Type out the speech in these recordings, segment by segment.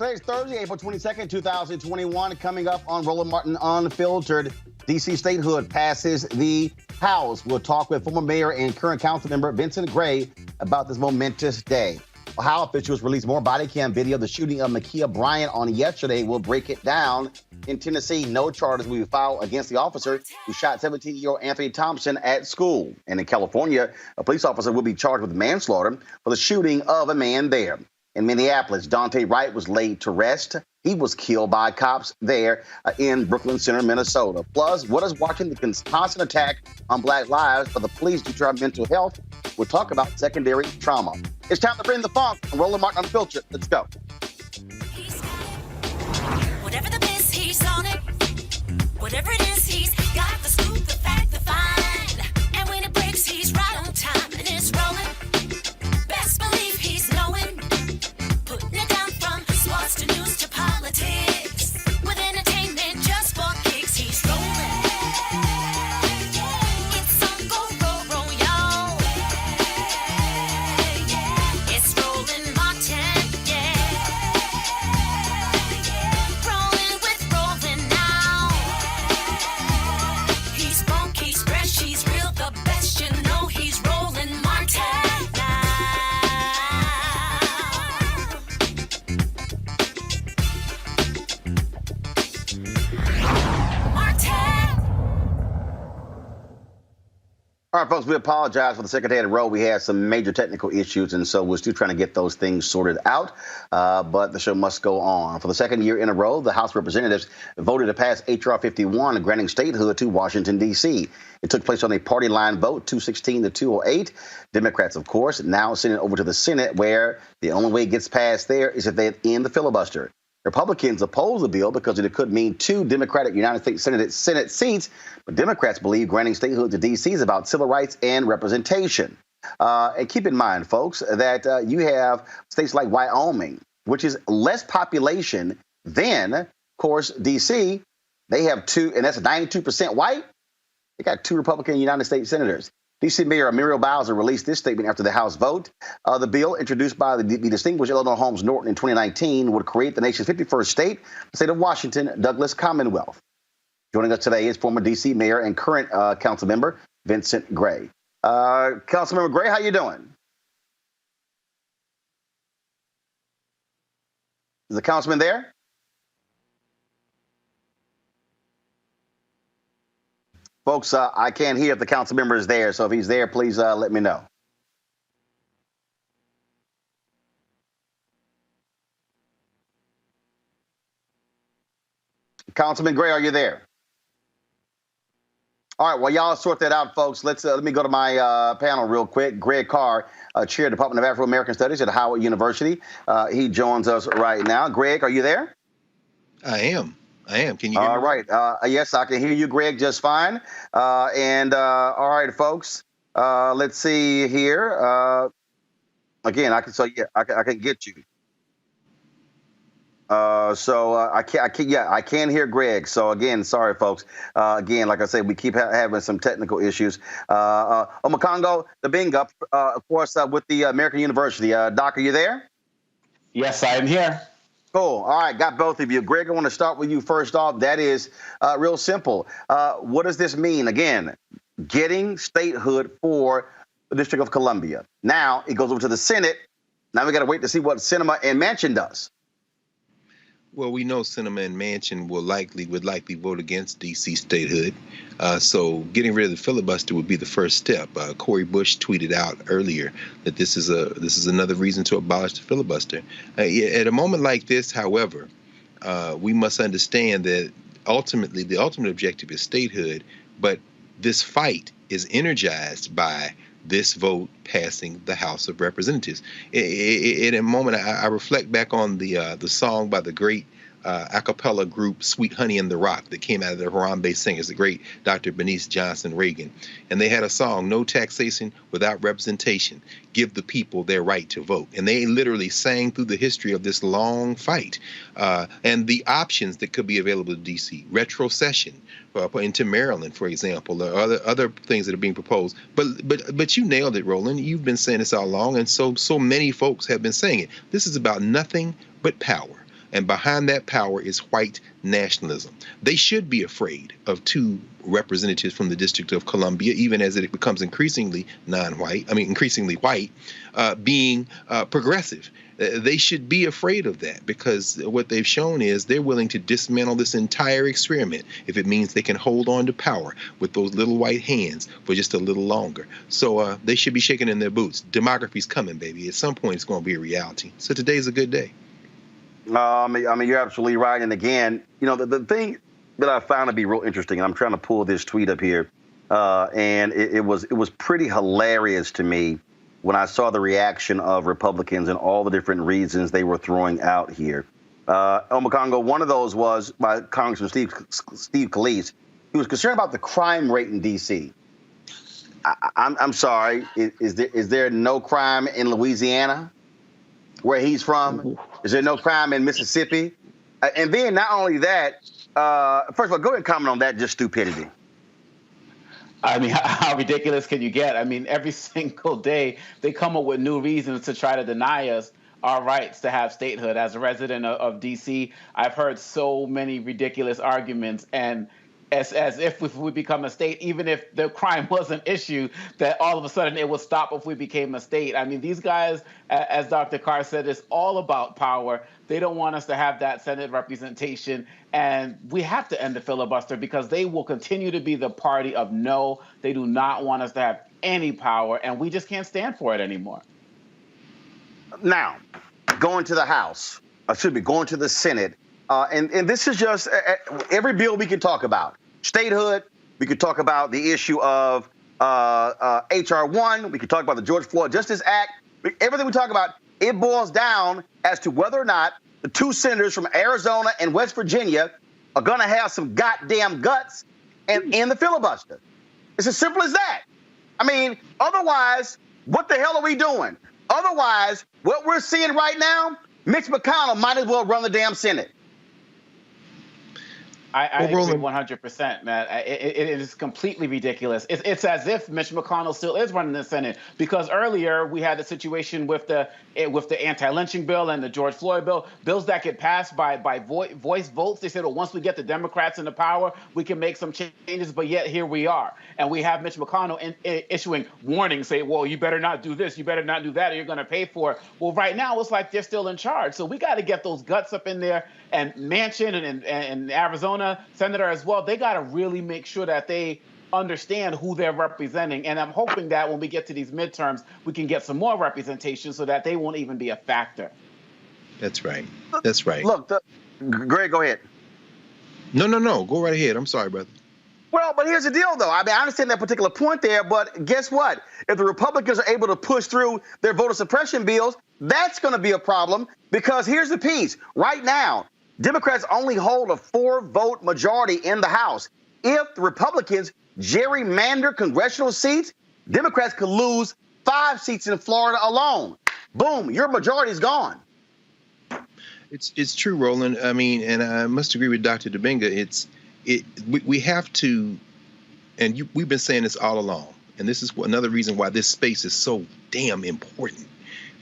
Today's Thursday, April 22nd, 2021. Coming up on Roland Martin Unfiltered, D.C. statehood passes the House. We'll talk with former mayor and current council member Vincent Gray about this momentous day. Ohio officials released more body cam video of the shooting of Ma'Khia Bryant on yesterday. We'll break it down. In Tennessee, no charges will be filed against the officer who shot 17-year-old Anthony Thompson at school. And in California, a police officer will be charged with manslaughter for the shooting of a man there. In Minneapolis, Daunte Wright was laid to rest. He was killed by cops there in Brooklyn Center, Minnesota. Plus, what is watching the constant attack on Black lives by the police due to our mental health? We'll talk about secondary trauma. It's time to bring the funk on Roland Martin Unfiltered. Let's go. Whatever the biz, he's on it. Whatever it is, he's got the scoop, the fact, the find. And when it breaks, he's right on time and it's rolling. Best believe he's knowing. Putting it down from sports to news to politics. With entertainment just for kicks, he's rolling. It's on go, y'all. It's Roland Martin, rolling with Roland now. He's funky, he's fresh, he's real, the best, you know he's Roland Martin now. All right, folks, we apologize for the second day in a row. We had some major technical issues, and so we're still trying to get those things sorted out. But the show must go on. For the second year in a row, the House of Representatives voted to pass H.R. 51, granting statehood to Washington, D.C. It took place on a party line vote, 216 to 208. Democrats, of course, now send it over to the Senate, where the only way it gets passed there is if they end the filibuster. Republicans oppose the bill because it could mean 2 Democratic United States Senate seats, but Democrats believe granting statehood to D.C. is about civil rights and representation. And keep in mind, folks, that you have states like Wyoming, which is less population than, of course, D.C. They have 2, and that's 92% white. They got 2 Republican United States senators. D.C. Mayor Muriel Bowser released this statement after the House vote. The bill, introduced by the distinguished Eleanor Holmes Norton in 2019, would create the nation's 51st state, the state of Washington, Douglas Commonwealth. Joining us today is former D.C. Mayor and current council member Vincent Gray. Councilmember Gray, how you doing? Is the councilman there? Folks, I can't hear if the council member is there, so if he's there, please let me know. Councilman Gray, are you there? All right, well, y'all sort that out, folks. Let me go to my panel real quick. Greg Carr, Chair of the Department of Afro-American Studies at Howard University. He joins us right now. Greg, are you there? I am. Can you hear me? All right. Yes, I can hear you, Greg, just fine. All right, folks, let's see here. Again, I can get you. I can hear Greg. So again, sorry, folks. Again, like I said, we keep having some technical issues. Omakongo Dabinga, of course, with the American University. Doc, are you there? Yes, I am here. Cool. All right. Got both of you. Greg, I want to start with you first off. That is real simple. What does this mean? Again, getting statehood for the District of Columbia. Now it goes over to the Senate. Now we got to wait to see what Sinema and Manchin does. Well, we know Sinema and Manchin would likely vote against D.C. statehood. So getting rid of the filibuster would be the first step. Cori Bush tweeted out earlier that this is another reason to abolish the filibuster. At a moment like this, however, we must understand that ultimately the ultimate objective is statehood, but this fight is energized by this vote passing the House of Representatives. In a moment, I reflect back on the song by the great a cappella group Sweet Honey in the Rock that came out of the Harambe singers, the great Dr. Bernice Johnson Reagan. And they had a song, "No Taxation Without Representation, Give the People Their Right to Vote." And they literally sang through the history of this long fight and the options that could be available to D.C. Retrocession into Maryland, for example, or other things that are being proposed. But you nailed it, Roland. You've been saying this all along, and so many folks have been saying it. This is about nothing but power. And behind that power is white nationalism. They should be afraid of two representatives from the District of Columbia, even as it becomes increasingly increasingly white, being progressive. They should be afraid of that, because what they've shown is they're willing to dismantle this entire experiment if it means they can hold on to power with those little white hands for just a little longer. So they should be shaking in their boots. Demography's coming, baby. At some point, it's going to be a reality. So today's a good day. I mean, you're absolutely right. And again, the thing that I found to be real interesting, and I'm trying to pull this tweet up here, and it was pretty hilarious to me when I saw the reaction of Republicans and all the different reasons they were throwing out here. Omakongo, one of those was by Congressman Steve Scalise. He was concerned about the crime rate in D.C. I'm sorry, is there no crime in Louisiana, where he's from? Is there no crime in Mississippi? And then not only that, first of all, go ahead and comment on that, just stupidity. I mean, how ridiculous can you get? I mean, every single day they come up with new reasons to try to deny us our rights to have statehood. As a resident of D.C., I've heard so many ridiculous arguments, and as if we become a state, even if the crime was an issue, that all of a sudden it would stop if we became a state. I mean, these guys, as Dr. Carr said, it's all about power. They don't want us to have that Senate representation, and we have to end the filibuster because they will continue to be the party of no. They do not want us to have any power, and we just can't stand for it anymore. Now, going to the House, going to the Senate, and this is just every bill we can talk about. Statehood, we could talk about the issue of H.R. 1, we could talk about the George Floyd Justice Act. Everything we talk about, it boils down as to whether or not the two senators from Arizona and West Virginia are going to have some goddamn guts and end the filibuster. It's as simple as that. I mean, otherwise, what the hell are we doing? Otherwise, what we're seeing right now, Mitch McConnell might as well run the damn Senate. I agree 100%, man. It is completely ridiculous. It's as if Mitch McConnell still is running the Senate, because earlier we had a situation with the anti-lynching bill and the George Floyd bill, bills that get passed by voice votes. They said, well, once we get the Democrats into power, we can make some changes, but yet here we are. And we have Mitch McConnell issuing warnings, saying, well, you better not do this, you better not do that, or you're going to pay for it. Well, right now it's like they're still in charge. So we got to get those guts up in there. And Manchin and Arizona Senator as well, they got to really make sure that they understand who they're representing. And I'm hoping that when we get to these midterms, we can get some more representation so that they won't even be a factor. That's right. That's right. Look, Greg, go ahead. No. Go right ahead. I'm sorry, brother. Well, but here's the deal, though. I mean, I understand that particular point there, but guess what? If the Republicans are able to push through their voter suppression bills, that's going to be a problem, because here's the piece. Right now, Democrats only hold a 4-vote majority in the House. If the Republicans gerrymander congressional seats, Democrats could lose 5 seats in Florida alone. Boom, your majority is gone. It's true, Roland. I mean, and I must agree with Dr. Dibinga. We have to, and we've been saying this all along, and this is another reason why this space is so damn important.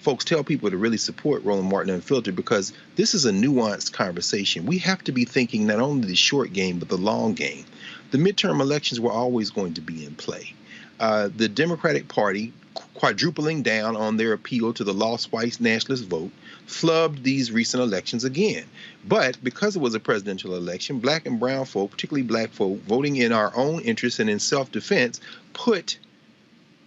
Folks, tell people to really support Roland Martin Unfiltered, because this is a nuanced conversation. We have to be thinking not only the short game, but the long game. The midterm elections were always going to be in play. The Democratic Party, quadrupling down on their appeal to the lost white nationalist vote, flubbed these recent elections again. But because it was a presidential election, black and brown folk, particularly black folk, voting in our own interest and in self-defense, put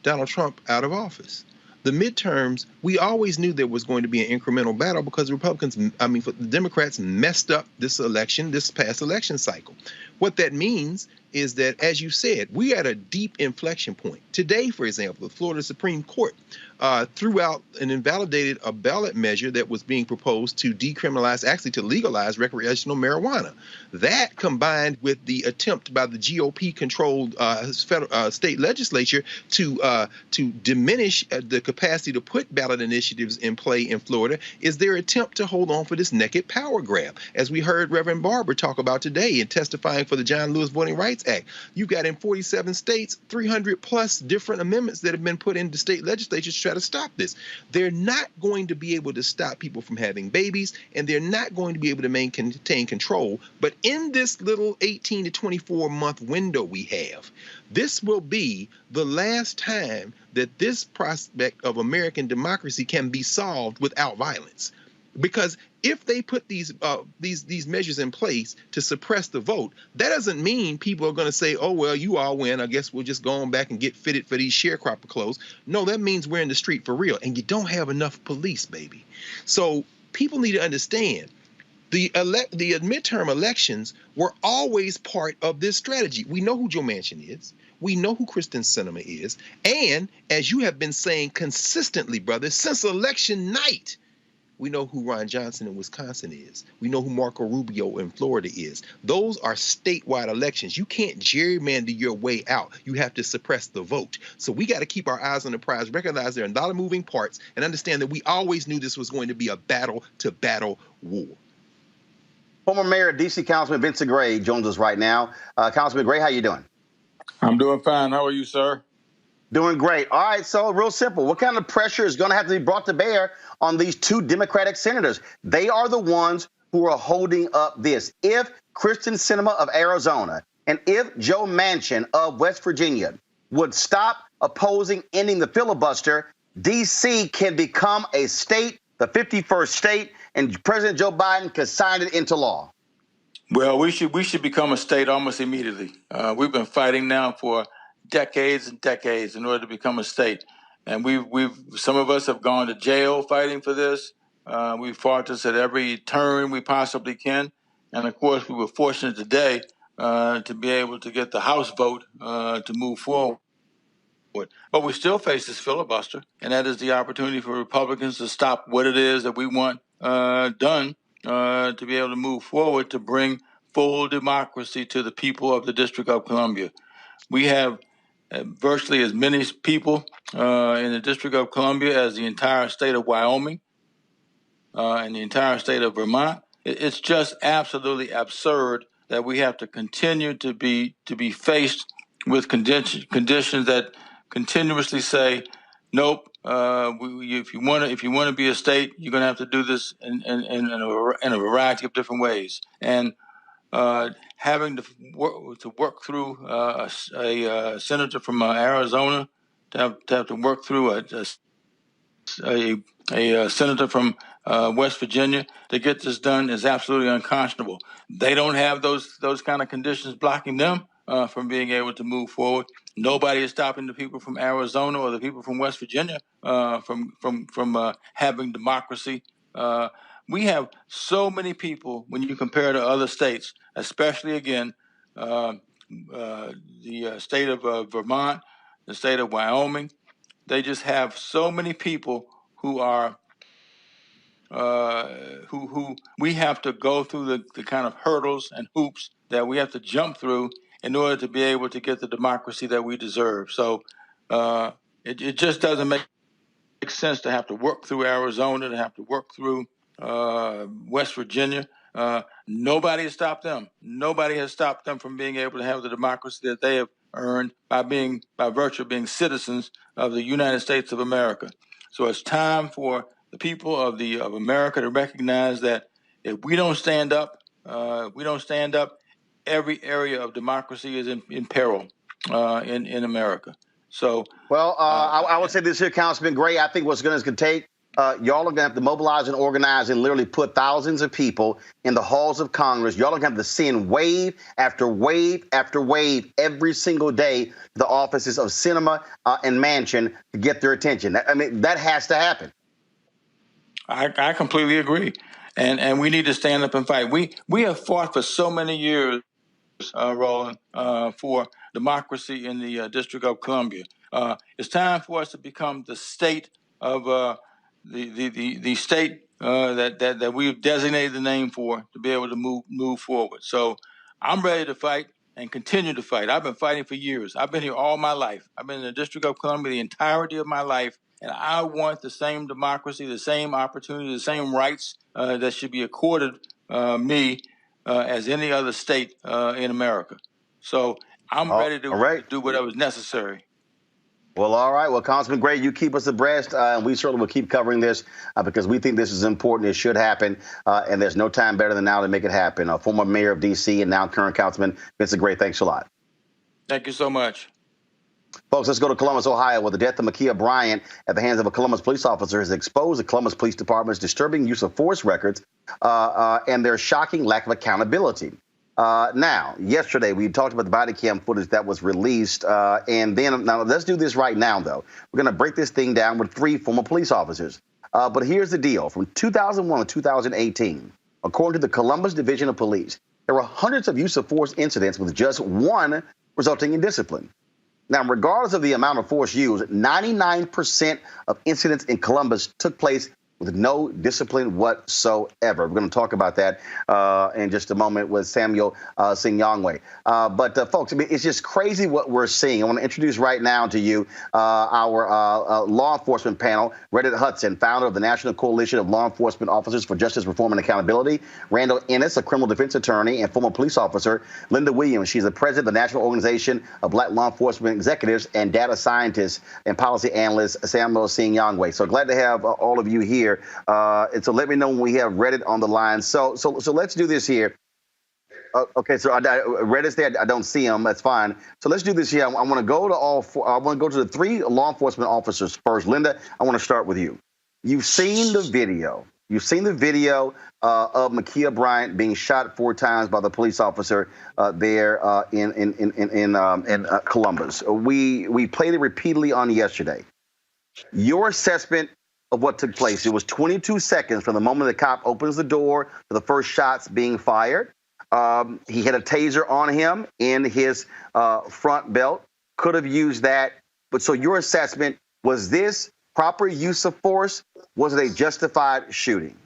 Donald Trump out of office. The midterms, we always knew there was going to be an incremental battle because the Democrats messed up this past election cycle. What that means is that, as you said, we are at a deep inflection point. Today, for example, the Florida Supreme Court threw out and invalidated a ballot measure that was being proposed to to legalize recreational marijuana. That, combined with the attempt by the GOP-controlled state legislature to diminish the capacity to put ballot initiatives in play in Florida, is their attempt to hold on for this naked power grab. As we heard Reverend Barber talk about today in testifying for the John Lewis Voting Rights Rights Act. You've got in 47 states, 300 plus different amendments that have been put into state legislatures to try to stop this. They're not going to be able to stop people from having babies, and they're not going to be able to maintain control. But in this little 18 to 24 month window we have, this will be the last time that this prospect of American democracy can be solved without violence. Because if they put these measures in place to suppress the vote, that doesn't mean people are going to say, oh, well, you all win. I guess we'll just go on back and get fitted for these sharecropper clothes. No, that means we're in the street for real. And you don't have enough police, baby. So people need to understand the midterm elections were always part of this strategy. We know who Joe Manchin is. We know who Kristen Sinema is. And as you have been saying consistently, brother, since election night, we know who Ron Johnson in Wisconsin is. We know who Marco Rubio in Florida is. Those are statewide elections. You can't gerrymander your way out. You have to suppress the vote. So we got to keep our eyes on the prize, recognize there are a lot of moving parts, and understand that we always knew this was going to be a battle-to-battle war. Former Mayor D.C. Councilman Vincent Gray joins us right now. Councilman Gray, how you doing? I'm doing fine. How are you, sir? Doing great. All right, so real simple. What kind of pressure is going to have to be brought to bear on these two Democratic senators? They are the ones who are holding up this. If Kristen Sinema of Arizona and if Joe Manchin of West Virginia would stop opposing ending the filibuster, D.C. can become a state, the 51st state, and President Joe Biden can sign it into law. Well, we should become a state almost immediately. We've been fighting now for decades and decades in order to become a state, and some of us have gone to jail fighting for this. We've fought this at every turn we possibly can, and of course, we were fortunate today to be able to get the House vote to move forward. But we still face this filibuster, and that is the opportunity for Republicans to stop what it is that we want done to be able to move forward to bring full democracy to the people of the District of Columbia. We have virtually as many people in the District of Columbia as the entire state of Wyoming and the entire state of Vermont. It's just absolutely absurd that we have to continue to be faced with conditions that continuously say, nope. If you want to be a state, you're going to have to do this in a variety of different ways. And having to work through a senator from Arizona, to have to work through a senator from West Virginia to get this done is absolutely unconscionable. They don't have those kind of conditions blocking them from being able to move forward. Nobody is stopping the people from Arizona or the people from West Virginia from having democracy. We have so many people when you compare to other states, especially again the state of Vermont, the state of Wyoming. They just have so many people who are who we have to go through the kind of hurdles and hoops that we have to jump through in order to be able to get the democracy that we deserve. So it just doesn't make sense to have to work through Arizona, to have to work through West Virginia. Nobody has stopped them. Nobody has stopped them from being able to have the democracy that they have earned by virtue of being citizens of the United States of America. So it's time for the people of America to recognize that if we don't stand up, every area of democracy is in peril in America. So, well, I would say this here, Councilman Gray. I think what's going to take, y'all are going to have to mobilize and organize and literally put thousands of people in the halls of Congress. Y'all are going to have to send wave after wave after wave every single day to the offices of Sinema and Manchin to get their attention. I mean, that has to happen. I completely agree. And we need to stand up and fight. We have fought for so many years, Roland, for democracy in the District of Columbia. It's time for us to become the state of the state that we've designated the name for to be able to move forward. So I'm ready to fight and continue to fight. I've been fighting for years. I've been here all my life. I've been in the District of Columbia the entirety of my life, and I want the same democracy, the same opportunity, the same rights that should be accorded me as any other state in America. So I'm ready to all right. do whatever's necessary. Well, all right. Well, Congressman Gray, you keep us abreast, and we certainly will keep covering this because we think this is important. It should happen, and there's no time better than now to make it happen. Former mayor of D.C. and now current councilman Vincent Gray, thanks a lot. Thank you so much. Folks, let's go to Columbus, Ohio, where the death of Ma'Khia Bryant at the hands of a Columbus police officer has exposed the Columbus Police Department's disturbing use of force records and their shocking lack of accountability. Now, yesterday, we talked about the body cam footage that was released. And then, now let's do this right now, though. We're going to break this thing down with 3 former police officers. But here's the deal. From 2001 to 2018, according to the Columbus Division of Police, there were hundreds of use of force incidents with just 1 resulting in discipline. Now, regardless of the amount of force used, 99% of incidents in Columbus took place with no discipline whatsoever. We're going to talk about that in just a moment with Samuel Singyongwe. But folks, I mean, it's just crazy what we're seeing. I want to introduce right now to you our law enforcement panel, Reddit Hudson, founder of the National Coalition of Law Enforcement Officers for Justice, Reform, and Accountability, Randall Ennis, a criminal defense attorney and former police officer, Linda Williams. She's the president of the National Organization of Black Law Enforcement Executives, and data scientist and policy analyst Samuel Singyongwe. So glad to have all of you here. And so let me know when we have Reddit on the line. So let's do this here. Okay, so Reddit's there. I don't see him. That's fine. So let's do this here. I want to go to all 4. I want to go to the 3 law enforcement officers first. Linda, I want to start with you. You've seen the video. You've seen the video of Ma'Khia Bryant being shot 4 times by the police officer there in Columbus. We played it repeatedly on yesterday. Your assessment of what took place. It was 22 seconds from the moment the cop opens the door to the first shots being fired. He had a taser on him in his front belt. Could have used that. But so your assessment, was this proper use of force? Was it a justified shooting?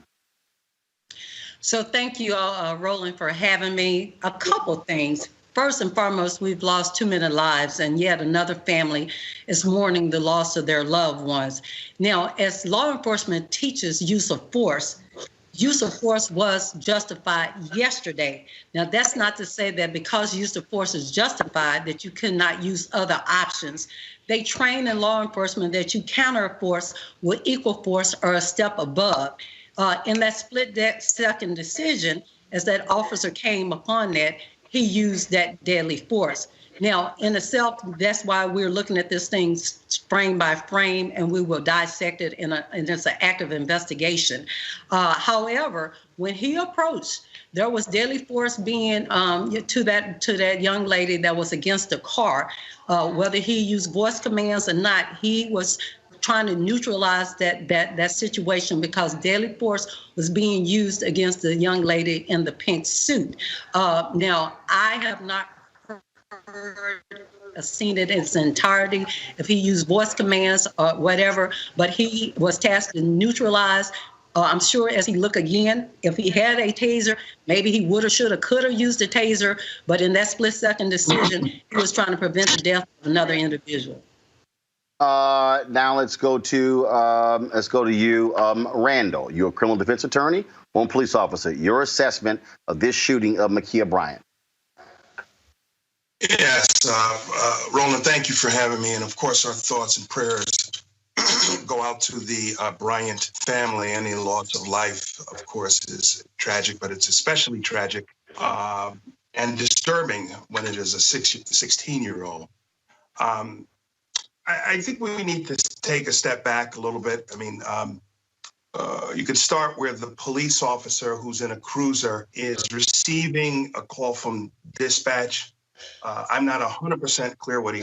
So thank you, Roland, for having me. A couple things. First and foremost, we've lost 2 many lives, and yet another family is mourning the loss of their loved ones. Now, as law enforcement teaches use of force was justified yesterday. Now, that's not to say that because use of force is justified that you cannot use other options. They train in law enforcement that you counter force with equal force or a step above. In that split-second decision, as that officer came upon that, he used that deadly force. Now, in itself, that's why we're looking at this thing frame by frame, and we will dissect it and it's an active investigation. However, when he approached, there was deadly force being to that young lady that was against the car. Whether he used voice commands or not, he was trying to neutralize that situation because deadly force was being used against the young lady in the pink suit. Now, I have not heard or seen it in its entirety, if he used voice commands or whatever, but he was tasked to neutralize. I'm sure as he look again, if he had a taser, maybe he would have, should have, could have used a taser, but in that split-second decision, he was trying to prevent the death of another individual. Now let's go to you, Randall. You're a criminal defense attorney, one police officer. Your assessment of this shooting of Ma'Khia Bryant. Yes, Roland, thank you for having me. And of course, our thoughts and prayers go out to the Bryant family. Any loss of life, of course, is tragic, but it's especially tragic and disturbing when it is a 16-year-old. I think we need to take a step back a little bit. I mean, you could start where the police officer who's in a cruiser is receiving a call from dispatch. I'm not 100% clear what he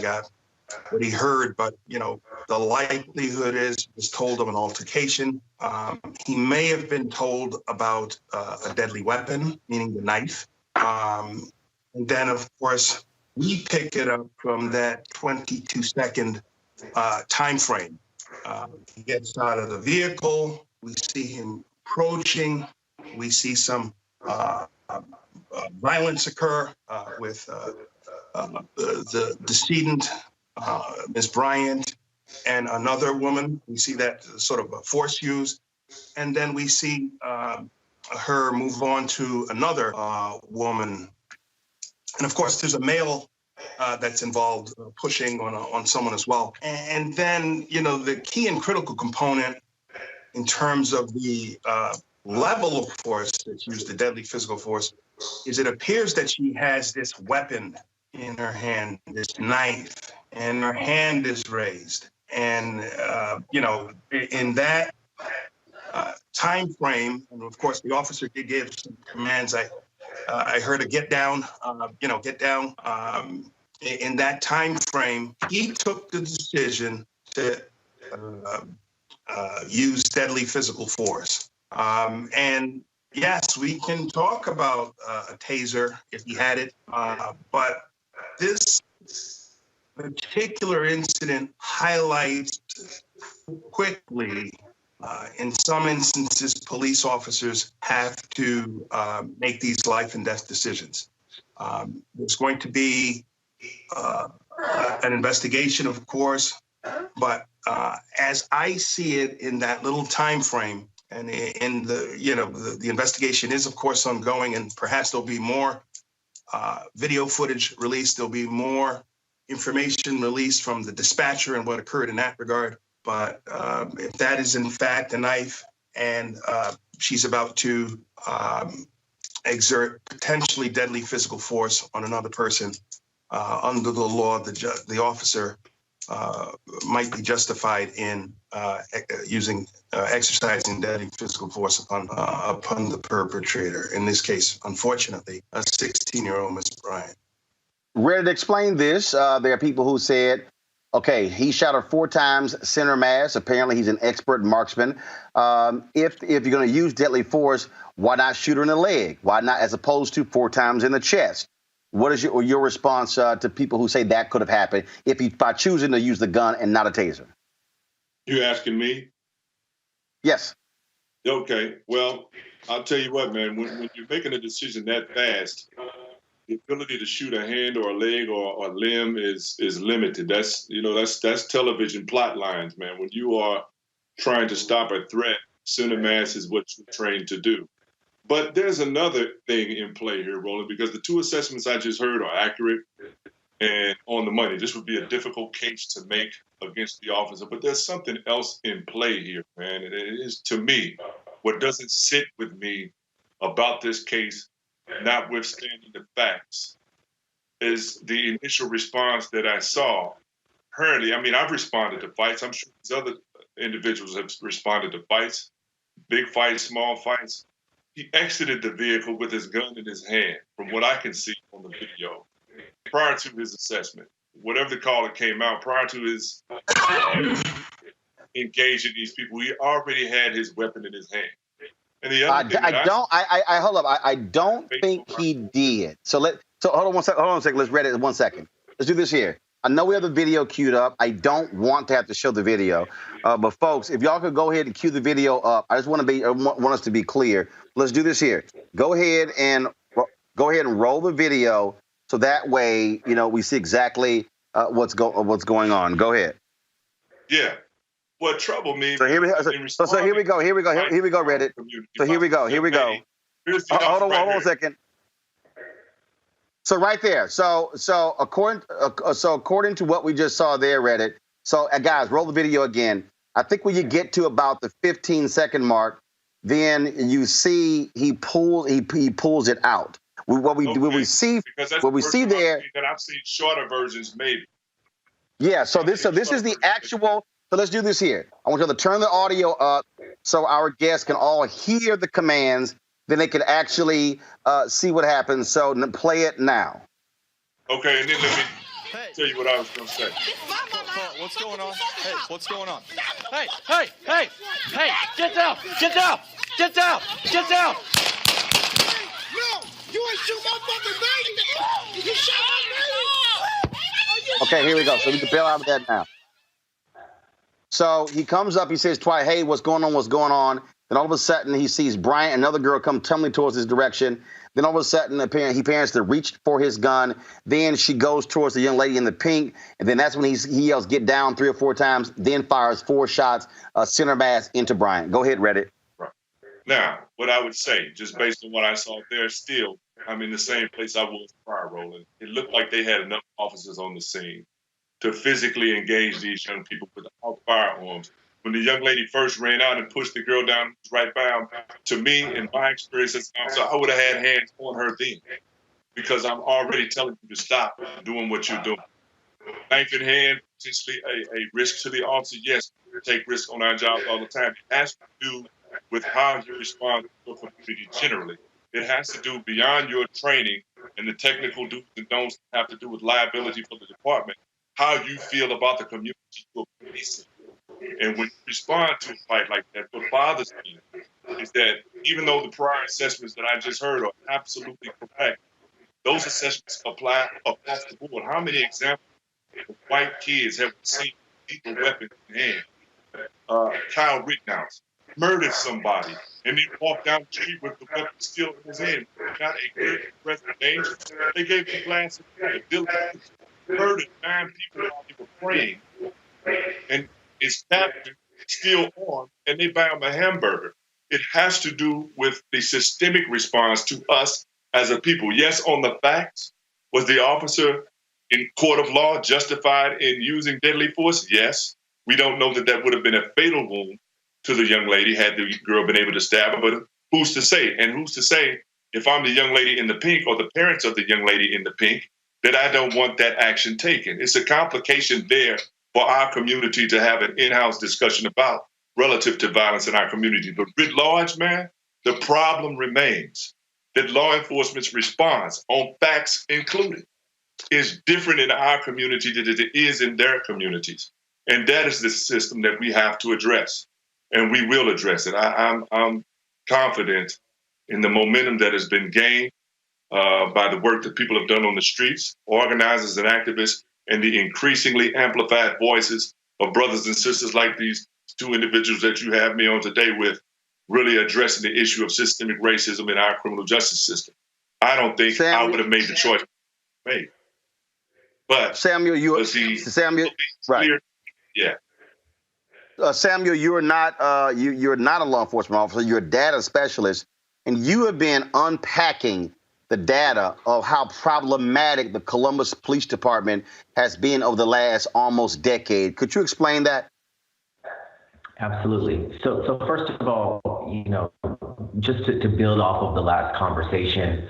heard, but, you know, the likelihood is he was told of an altercation. He may have been told about a deadly weapon, meaning the knife. And then, of course, we pick it up from that 22-second time frame. He gets out of the vehicle. We see him approaching. We see some violence occur with the decedent, Ms. Bryant, and another woman. We see that sort of a force used. And then we see her move on to another woman. And of course, there's a male that's involved pushing on someone as well. And then, the key and critical component in terms of the level of force that's used, the deadly physical force, is it appears that she has this weapon in her hand, this knife, and her hand is raised. And, in that time frame, and of course, the officer did give some commands. I heard a get down, get down. In that time frame, he took the decision to use deadly physical force. And yes, we can talk about a taser if he had it, but this particular incident highlights quickly, in some instances, police officers have to make these life and death decisions. There's going to be an investigation, of course, but as I see it in that little time frame, and in the investigation is, of course, ongoing, and perhaps there'll be more video footage released. There'll be more information released from the dispatcher and what occurred in that regard. But if that is in fact a knife, and she's about to exert potentially deadly physical force on another person, under the law, the officer might be justified in exercising deadly physical force upon the perpetrator. In this case, unfortunately, a 16-year-old Miss Bryant. Ready to explain this? There are people who said, okay, he shot her 4 times, center mass. Apparently, he's an expert marksman. If you're going to use deadly force, why not shoot her in the leg? Why not, as opposed to 4 times in the chest? What is your response to people who say that could have happened by choosing to use the gun and not a taser? You asking me? Yes. Okay. Well, I'll tell you what, man. When you're making a decision that fast, the ability to shoot a hand or a leg or a limb is limited. That's television plot lines, man. When you are trying to stop a threat, center mass is what you're trained to do. But there's another thing in play here, Roland, because the 2 assessments I just heard are accurate and on the money. This would be a difficult case to make against the officer, but there's something else in play here, man. And it is, to me, what doesn't sit with me about this case, notwithstanding the facts, is the initial response that I saw. Apparently, I mean, I've responded to fights. I'm sure these other individuals have responded to fights, big fights, small fights. He exited the vehicle with his gun in his hand, from what I can see on the video, prior to his assessment. Whatever the call that came out, prior to his engaging these people, he already had his weapon in his hand. And the other hold up. I don't think he did. So hold on one second. Hold on a second. Let's read it in 1 second. Let's do this here. I know we have the video queued up. I don't want to have to show the video, but folks, if y'all could go ahead and cue the video up, I just want us to be clear. Let's do this here. Go ahead and roll the video, so that way we see exactly what's going on. Go ahead. Yeah. What troubled me. So here we go. So here we go. Here we go, Reddit. So here we go. Hold on 1 second. So right there. So according to what we just saw there, Reddit. So guys, roll the video again. I think when you get to about the 15-second mark, then you see he pulls it out. What we see there. That I've seen shorter versions, maybe. Yeah. So this is the actual. So let's do this here. I want you to turn the audio up so our guests can all hear the commands. Then they can actually see what happens. So play it now. Okay, and then let me tell you what I was going to say. What's going on? Hey, what's going on? Hey, get down! No, you ain't shoot my fucking baby! You shot my baby! Okay, here we go. So we can bail out of that now. So he comes up, he says twice, hey, what's going on? Then all of a sudden he sees Bryant, another girl, come tumbling towards his direction. Then all of a sudden he appears to reach for his gun. Then she goes towards the young lady in the pink. And then that's when he yells, get down 3 or 4 times, then fires 4 shots, center mass into Bryant. Go ahead, Reddit. Right. Now, what I would say, just based on what I saw there, still, I'm in the same place I was prior, Roland. It looked like they had enough officers on the scene to physically engage these young people without firearms. When the young lady first ran out and pushed the girl down right by him, to me, in my experience as an officer, I would have had hands on her then, because I'm already telling you to stop doing what you're doing. Knife in hand, potentially a risk to the officer. Yes, we take risks on our jobs all the time. It has to do with how you respond to your community generally. It has to do beyond your training and the technical do's and don'ts that have to do with liability for the department, how you feel about the community you're policing. And when you respond to a fight like that, what bothers me is that even though the prior assessments that I just heard are absolutely correct, those assessments apply across the board. How many examples of white kids have seen lethal weapons in hand? Kyle Rittenhouse murdered somebody and then walked down the street with the weapon still in his hand. Got a good arrest of danger. They gave him glass of water. Bill murdered 9 people while they were praying. And his captain still on, and they buy him a hamburger. It has to do with the systemic response to us as a people. Yes, on the facts, was the officer in court of law justified in using deadly force? Yes. We don't know that that would have been a fatal wound to the young lady had the girl been able to stab her, but who's to say? And who's to say if I'm the young lady in the pink or the parents of the young lady in the pink that I don't want that action taken? It's a complication there for our community to have an in-house discussion about relative to violence in our community. But writ large, man, the problem remains that law enforcement's response, on facts included, is different in our community than it is in their communities. And that is the system that we have to address. And we will address it. I'm confident in the momentum that has been gained by the work that people have done on the streets, organizers and activists, and the increasingly amplified voices of brothers and sisters like these 2 individuals that you have me on today with, really addressing the issue of systemic racism in our criminal justice system. I don't think I would have made the choice made. But Samuel, right? Yeah. Samuel, you're not you're not a law enforcement officer. You're a data specialist, and you have been unpacking the data of how problematic the Columbus Police Department has been over the last almost decade. Could you explain that? Absolutely. So first of all, just to build off of the last conversation,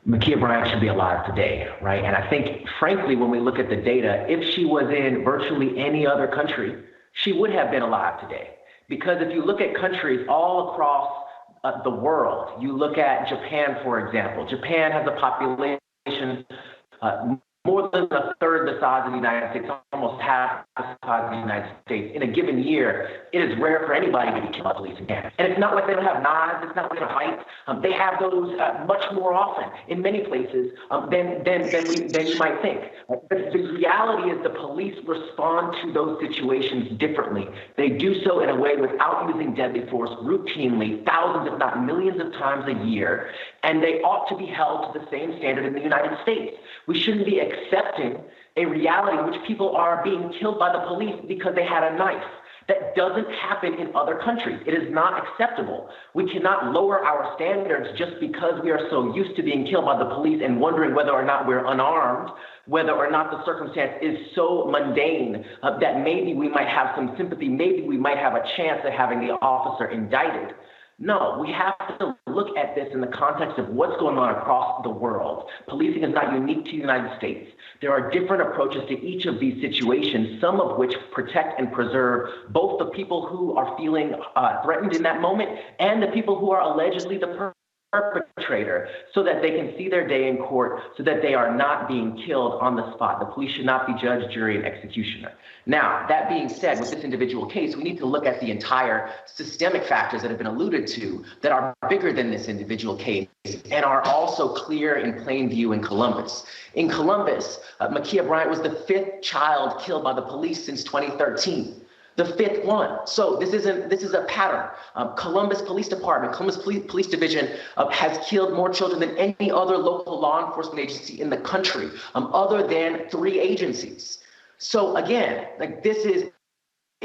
Ma'Khia Bryant should be alive today, right? And I think, frankly, when we look at the data, if she was in virtually any other country, she would have been alive today. Because if you look at countries all across the world, you look at Japan, for example. Japan has a population more than a third the size of the United States, almost half the size of the United States. In a given year, it is rare for anybody to be killed by police again. And it's not like they don't have knives, it's not like they don't fight. They have those much more often in many places than you might think. But the reality is the police respond to those situations differently. They do so in a way without using deadly force routinely, thousands if not millions of times a year, and they ought to be held to the same standard in the United States. We shouldn't be accepting a reality in which people are being killed by the police because they had a knife. That doesn't happen in other countries. It is not acceptable. We cannot lower our standards just because we are so used to being killed by the police and wondering whether or not we're unarmed, whether or not the circumstance is so mundane that maybe we might have some sympathy, maybe we might have a chance of having the officer indicted. No, we have to look at this in the context of what's going on across the world. Policing is not unique to the United States. There are different approaches to each of these situations, some of which protect and preserve both the people who are feeling threatened in that moment and the people who are allegedly the perpetrator, so that they can see their day in court, so that they are not being killed on the spot. The police should not be judge, jury, and executioner. Now, that being said, with this individual case, we need to look at the entire systemic factors that have been alluded to that are bigger than this individual case and are also clear in plain view in Columbus. In Columbus, Ma'Khia Bryant was the 5th child killed by the police since 2013. The 5th one. So this is a pattern. Columbus Police Department, Columbus Police Division has killed more children than any other local law enforcement agency in the country, other than 3 agencies. So again, like this is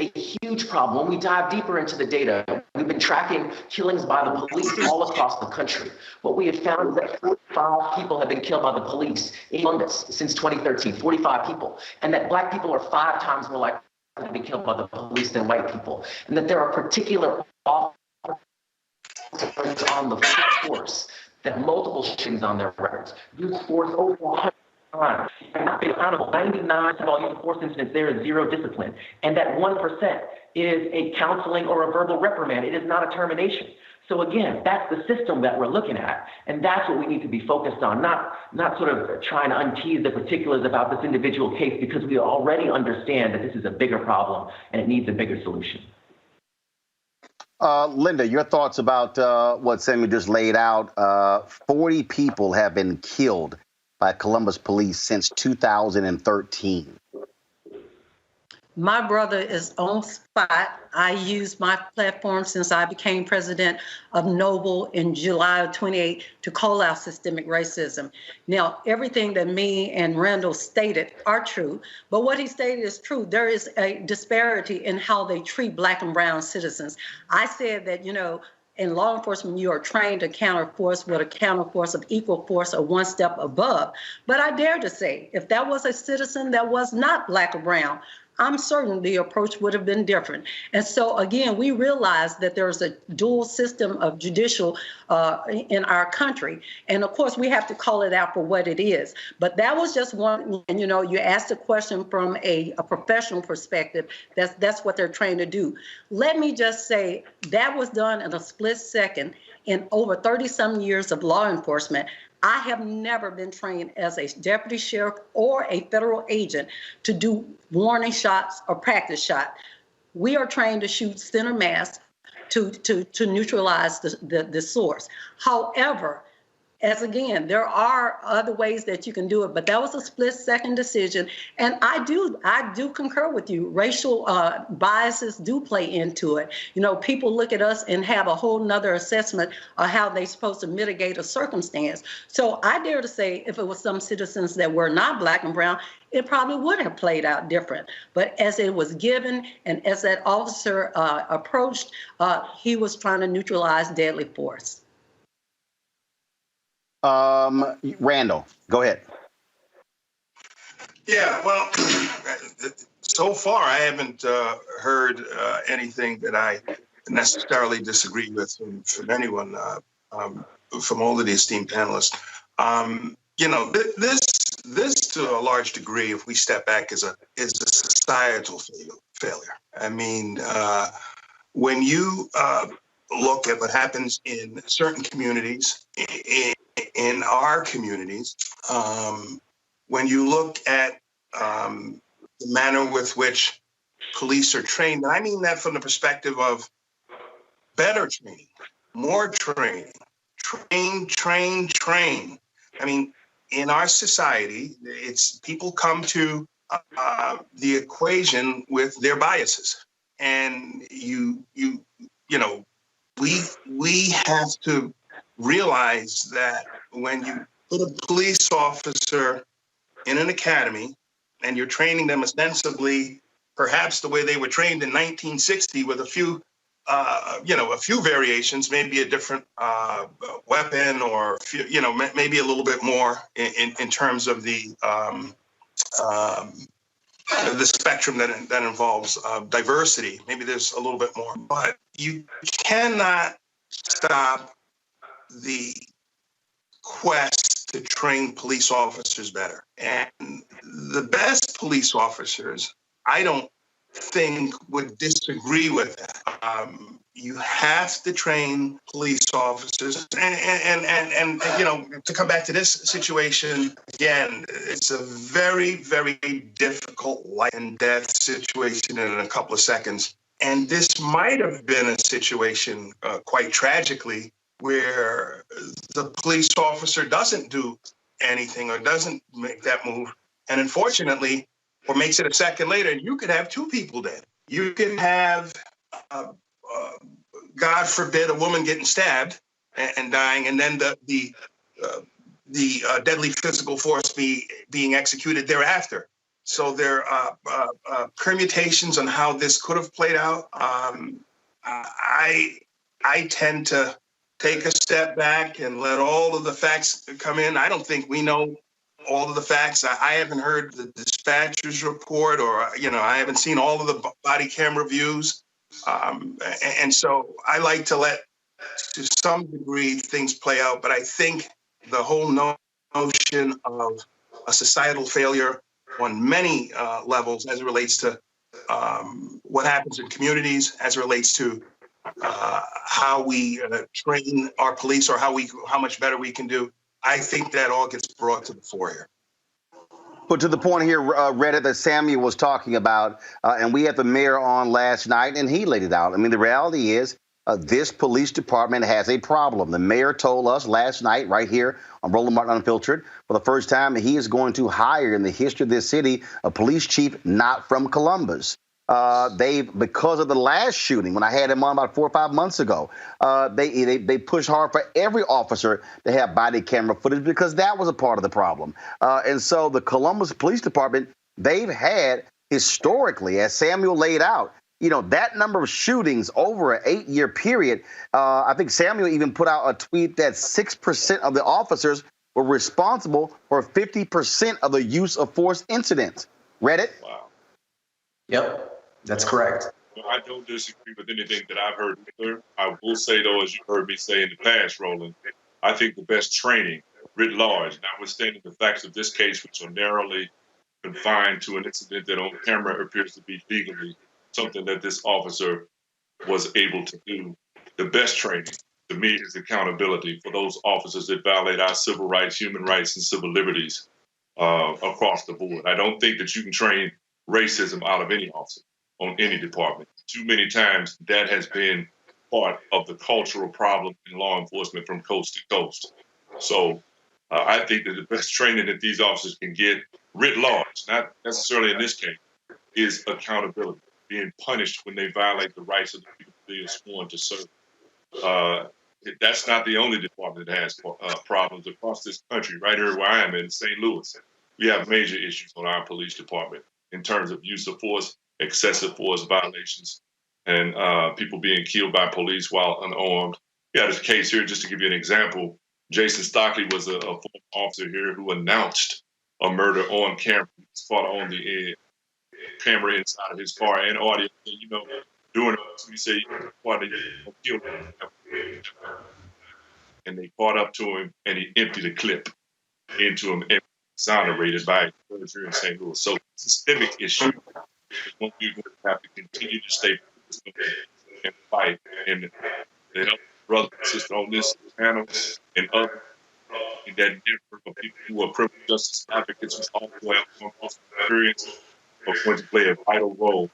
a huge problem. When we dive deeper into the data, we've been tracking killings by the police all across the country. What we have found is that 45 people have been killed by the police in Columbus since 2013, 45 people, and that Black people are 5 times more likely to be killed by the police than white people, and that there are particular officers on the force that multiple shootings on their records, use force over 100 times, and not been accountable. 99 of all use of force incidents, there is zero discipline, and that 1% is a counseling or a verbal reprimand. It is not a termination. So again, that's the system that we're looking at, and that's what we need to be focused on, not sort of trying to untease the particulars about this individual case, because we already understand that this is a bigger problem and it needs a bigger solution. Linda, your thoughts about what Samuel just laid out. 40 people have been killed by Columbus police since 2013. My brother is on spot. I used my platform since I became president of Noble in July of 28 to call out systemic racism. Now, everything that me and Randall stated are true, but what he stated is true. There is a disparity in how they treat Black and brown citizens. I said that, you know, in law enforcement, you are trained to counterforce with a counterforce of equal force or one step above. But I dare to say, if that was a citizen that was not Black or brown, I'm certain the approach would have been different. And so, again, we realize that there's a dual system of judicial in our country. And, of course, we have to call it out for what it is. But that was just one, and, you know, you asked a question from a professional perspective. That's what they're trained to do. Let me just say that was done in a split second in over 30-some years of law enforcement. I have never been trained as a deputy sheriff or a federal agent to do warning shots or practice shot. We are trained to shoot center mass to neutralize the source. However, as again, there are other ways that you can do it, but that was a split-second decision. And I do concur with you. Racial biases do play into it. You know, people look at us and have a whole nother assessment of how they're supposed to mitigate a circumstance. So I dare to say, if it was some citizens that were not Black and brown, it probably would have played out different. But as it was given and as that officer approached, he was trying to neutralize deadly force. Randall, go ahead. Yeah, well, so far I haven't heard anything that I necessarily disagree with from anyone, from all of the esteemed panelists. You know, this to a large degree, if we step back, is a societal failure. I mean, when you look at what happens in certain communities, in our communities, when you look at the manner with which police are trained, and I mean that from the perspective of better training, more training, train. I mean, in our society, it's people come to the equation with their biases, and you know, we have to realize that when you put a police officer in an academy and you're training them ostensibly, perhaps the way they were trained in 1960 with a few variations, maybe a different weapon or, maybe a little bit more in terms of the spectrum that involves diversity. Maybe there's a little bit more, but you cannot stop the quest to train police officers better. And the best police officers, I don't think, would disagree with that. You have to train police officers. And to come back to this situation, again, it's a very, very difficult life and death situation in a couple of seconds. And this might have been a situation, quite tragically, where the police officer doesn't do anything or doesn't make that move. And unfortunately, or makes it a second later, and you could have 2 people dead. You can have, God forbid, a woman getting stabbed and dying, and then the deadly physical force being executed thereafter. So there are permutations on how this could have played out. I tend to take a step back and let all of the facts come in. I don't think we know all of the facts. I haven't heard the dispatcher's report, or I haven't seen all of the body camera views. And so I like to let, to some degree, things play out. But I think the whole notion of a societal failure on many levels, as it relates to what happens in communities, as it relates to how we train our police, or how much better we can do. I think that all gets brought to the fore here. But to the point here, Reddit, that Samuel was talking about, and we had the mayor on last night, and he laid it out. I mean, the reality is this police department has a problem. The mayor told us last night right here on Roland Martin Unfiltered, for the first time, he is going to hire in the history of this city a police chief not from Columbus. Because of the last shooting, when I had him on about 4 or 5 months ago, they pushed hard for every officer to have body camera footage, because that was a part of the problem. And so the Columbus Police Department, they've had historically, as Samuel laid out, that number of shootings over an 8-year period. I think Samuel even put out a tweet that 6% of the officers were responsible for 50% of the use of force incidents. Reddit? Wow. Yep. That's correct. I don't disagree with anything that I've heard either. I will say, though, as you heard me say in the past, Roland, I think the best training, writ large, notwithstanding the facts of this case, which are narrowly confined to an incident that on camera appears to be legally something that this officer was able to do, the best training, to me, is accountability for those officers that violate our civil rights, human rights, and civil liberties across the board. I don't think that you can train racism out of any officer on any department. Too many times that has been part of the cultural problem in law enforcement from coast to coast. So I think that the best training that these officers can get, writ large, not necessarily in this case, is accountability, being punished when they violate the rights of the people they are sworn to serve. That's not the only department that has problems across this country. Right here where I am in St. Louis, we have major issues on our police department in terms of use of force, excessive force violations, and people being killed by police while unarmed. Yeah, there's a case here, just to give you an example. Jason Stockley was a former officer here who announced a murder on camera. He was caught on the camera inside of his car and audio. And, doing it, he said, killed him. And they caught up to him, and he emptied a clip into him, exonerated by a judge here in St. Louis. So it's a systemic issue. One we're going to have to continue to stay focused and fight, and to help brothers and sisters on this panel and others in that network of people who are criminal justice advocates who also have law enforcement experience are going to play a vital role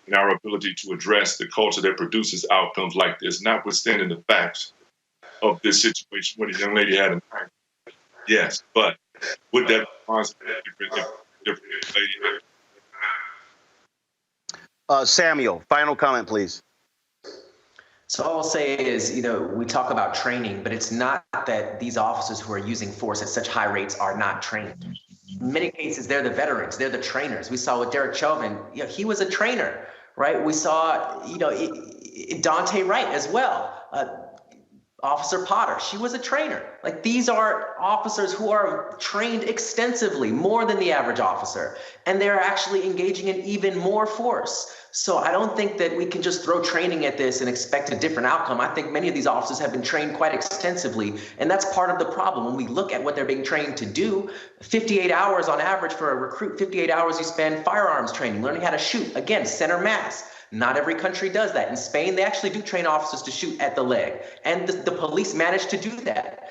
in our ability to address the culture that produces outcomes like this, notwithstanding the facts of this situation where the young lady had a knife. Yes, but with that responsibility, different lady. Samuel, final comment, please. So all I'll say is, we talk about training, but it's not that these officers who are using force at such high rates are not trained. In many cases, they're the veterans, they're the trainers. We saw with Derek Chauvin, he was a trainer, right? We saw, Daunte Wright as well. Officer Potter, she was a trainer. Like, these are officers who are trained extensively, more than the average officer, and they're actually engaging in even more force. So I don't think that we can just throw training at this and expect a different outcome. I think many of these officers have been trained quite extensively, and that's part of the problem. When we look at what they're being trained to do, 58 hours on average for a recruit, 58 hours you spend firearms training, learning how to shoot, again, center mass. Not every country does that. In Spain, they actually do train officers to shoot at the leg, and the police manage to do that.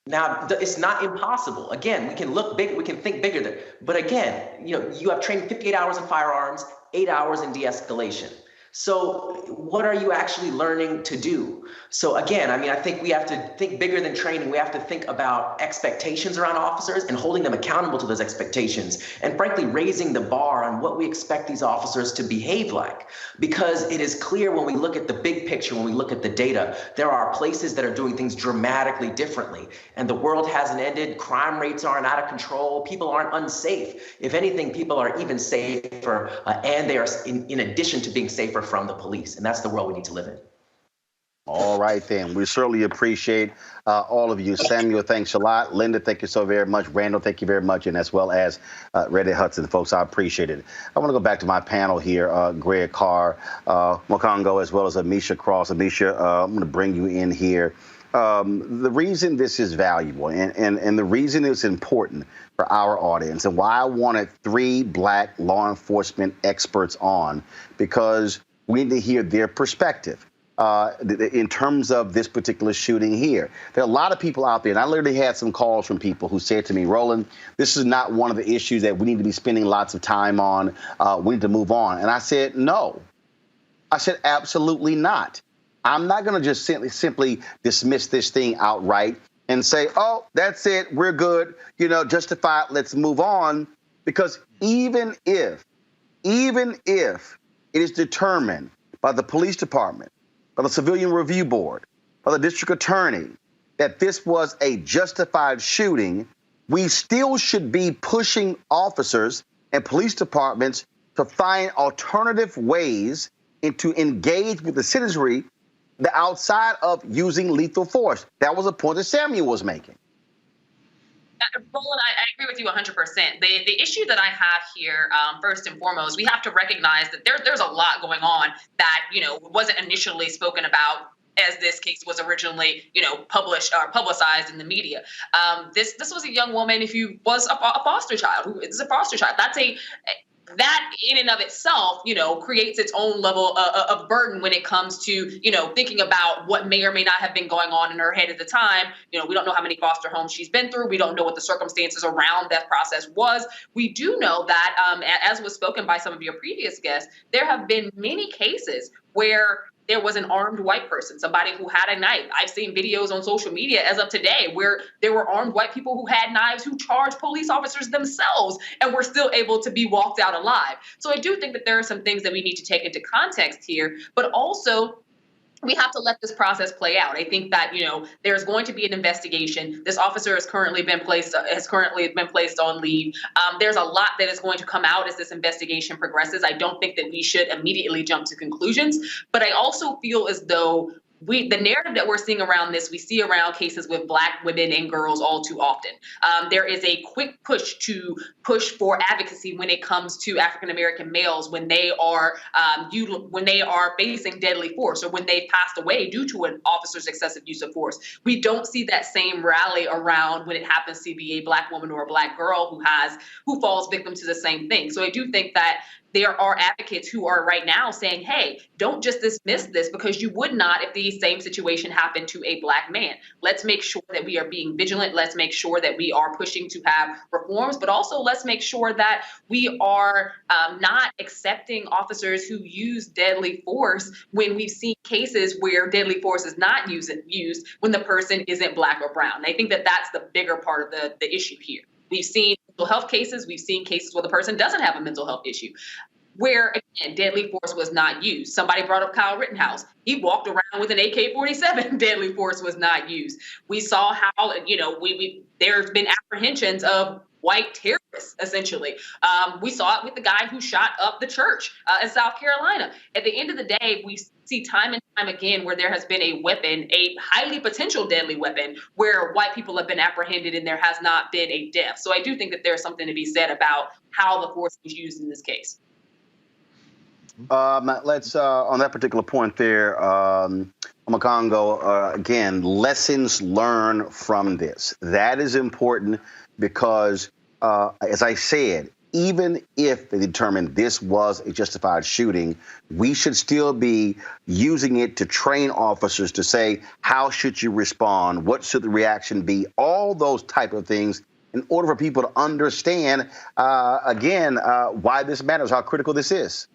Now, it's not impossible. Again, we can look big, we can think bigger. But again, you have trained 58 hours in firearms, 8 hours in de-escalation. So what are you actually learning to do? So again, I think we have to think bigger than training. We have to think about expectations around officers and holding them accountable to those expectations. And frankly, raising the bar on what we expect these officers to behave like. Because it is clear when we look at the big picture, when we look at the data, there are places that are doing things dramatically differently. And the world hasn't ended. Crime rates aren't out of control. People aren't unsafe. If anything, people are even safer, and they are in addition to being safer from the police. And that's the world we need to live in. All right, then. We certainly appreciate all of you. Samuel, thanks a lot. Linda, thank you so very much. Randall, thank you very much. And as well as Reddy Hudson, folks, I appreciate it. I want to go back to my panel here, Greg Carr, Mokongo, as well as Amisha Cross. Amisha, I'm going to bring you in here. The reason this is valuable and the reason it's important for our audience and why I wanted 3 Black law enforcement experts on, because we need to hear their perspective. In terms of this particular shooting here. There are a lot of people out there, and I literally had some calls from people who said to me, Roland, this is not one of the issues that we need to be spending lots of time on. We need to move on. And I said, no. I said, absolutely not. I'm not going to just simply dismiss this thing outright and say, oh, that's it, we're good, justify it, let's move on. Because even if it is determined by the police department, by the Civilian Review Board, by the district attorney, that this was a justified shooting, we still should be pushing officers and police departments to find alternative ways and to engage with the citizenry outside of using lethal force. That was a point that Samuel was making. Roland, I agree with you 100%. The issue that I have here, first and foremost, we have to recognize that there's a lot going on that, wasn't initially spoken about as this case was originally, published or publicized in the media. This was a young woman who was a foster child, who is a foster child. That in and of itself, creates its own level of burden when it comes to, thinking about what may or may not have been going on in her head at the time. We don't know how many foster homes she's been through. We don't know what the circumstances around that process was. We do know that, as was spoken by some of your previous guests, there have been many cases where there was an armed white person, somebody who had a knife. I've seen videos on social media as of today where there were armed white people who had knives who charged police officers themselves and were still able to be walked out alive. So I do think that there are some things that we need to take into context here, but also we have to let this process play out. I think that, there's going to be an investigation. This officer has currently been placed on leave. There's a lot that is going to come out as this investigation progresses. I don't think that we should immediately jump to conclusions, but I also feel as though the narrative that we're seeing around this, we see around cases with Black women and girls all too often. There is a quick push for advocacy when it comes to African-American males when they are facing deadly force or when they've passed away due to an officer's excessive use of force. We don't see that same rally around when it happens to be a Black woman or a Black girl who falls victim to the same thing. So I do think that there are advocates who are right now saying, hey, don't just dismiss this because you would not if the same situation happened to a Black man. Let's make sure that we are being vigilant. Let's make sure that we are pushing to have reforms, but also let's make sure that we are not accepting officers who use deadly force when we've seen cases where deadly force is not used when the person isn't Black or brown. And I think that that's the bigger part of the issue here. We've seen mental health cases. We've seen cases where the person doesn't have a mental health issue, where, again, deadly force was not used. Somebody brought up Kyle Rittenhouse. He walked around with an AK-47. Deadly force was not used. We saw how, there's been apprehensions of white terrorists, essentially. We saw it with the guy who shot up the church in South Carolina. At the end of the day, we see time and time again where there has been a weapon, a highly potential deadly weapon, where white people have been apprehended and there has not been a death. So I do think that there's something to be said about how the force was used in this case. Let's, on that particular point there, Mokongo, again, lessons learned from this. That is important because, as I said, even if they determine this was a justified shooting, we should still be using it to train officers to say, how should you respond? What should the reaction be? All those type of things in order for people to understand, why this matters, how critical this is.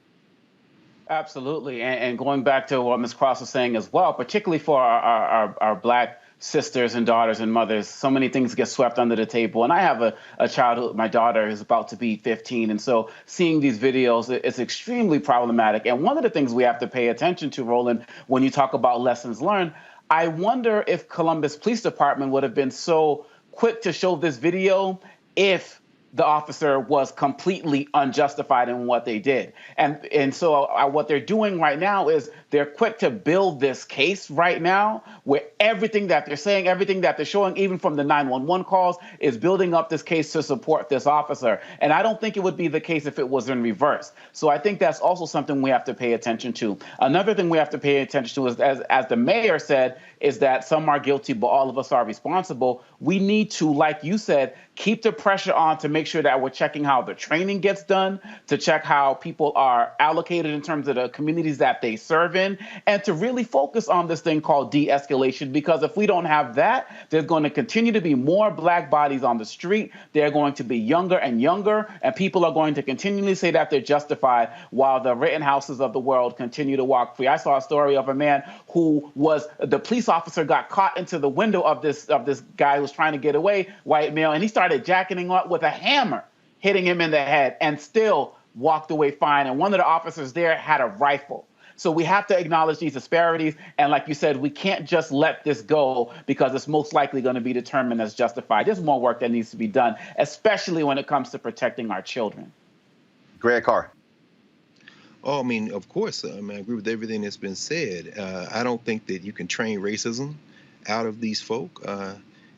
Absolutely. And going back to what Ms. Cross was saying as well, particularly for our Black sisters and daughters and mothers. So many things get swept under the table. And I have a child, my daughter is about to be 15. And so seeing these videos, it's extremely problematic. And one of the things we have to pay attention to, Roland, when you talk about lessons learned, I wonder if Columbus Police Department would have been so quick to show this video if the officer was completely unjustified in what they did. And so what they're doing right now is they're quick to build this case right now where everything that they're saying, everything that they're showing, even from the 911 calls, is building up this case to support this officer. And I don't think it would be the case if it was in reverse. So I think that's also something we have to pay attention to. Another thing we have to pay attention to is, as the mayor said, is that some are guilty, but all of us are responsible. We need to, like you said, keep the pressure on to make sure that we're checking how the training gets done, to check how people are allocated in terms of the communities that they serve in, and to really focus on this thing called de-escalation. Because if we don't have that, there's going to continue to be more black bodies on the street. They're going to be younger and younger, and people are going to continually say that they're justified while the Rittenhouses of the world continue to walk free. I saw a story of a man who was, the police officer got caught into the window of this guy who was trying to get away, white male, and he started jacking him up with a hammer, hitting him in the head, and still walked away fine. And one of the officers there had a rifle. So we have to acknowledge these disparities. And like you said, we can't just let this go because it's most likely going to be determined as justified. There's more work that needs to be done, especially when it comes to protecting our children. Greg Carr. Oh, I mean, of course, I agree with everything that's been said. I don't think that you can train racism out of these folk.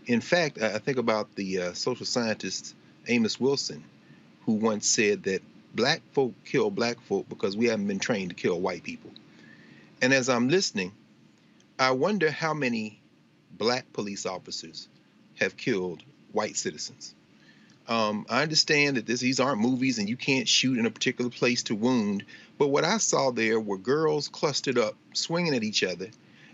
In fact, I think about the social scientist Amos Wilson, who once said that black folk kill black folk because we haven't been trained to kill white people. And as I'm listening, I wonder how many black police officers have killed white citizens. I understand that these aren't movies and you can't shoot in a particular place to wound, but what I saw there were girls clustered up, swinging at each other,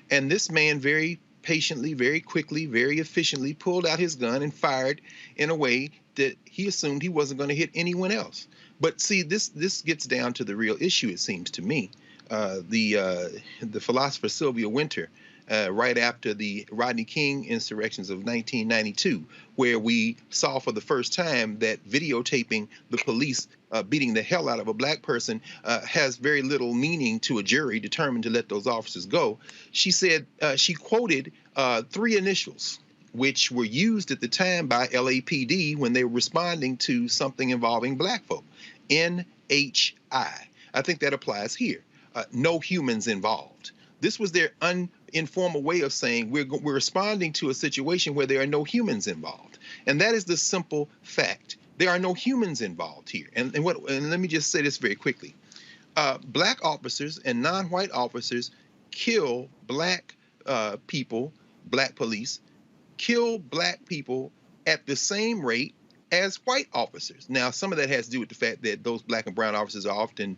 and this man very patiently, very quickly, very efficiently pulled out his gun and fired in a way that he assumed he wasn't going to hit anyone else. But see, this gets down to the real issue, it seems to me. The philosopher Sylvia Wynter, right after the Rodney King insurrections of 1992, where we saw for the first time that videotaping the police beating the hell out of a black person has very little meaning to a jury determined to let those officers go. She said, she quoted 3 initials, which were used at the time by LAPD when they were responding to something involving black folk. NHI. I think that applies here. No humans involved. This was their informal way of saying we're responding to a situation where there are no humans involved. And that is the simple fact. There are no humans involved here. And let me just say this very quickly. Black officers and non-white officers kill black people, black police, kill black people at the same rate as white officers. Now, some of that has to do with the fact that those black and brown officers are often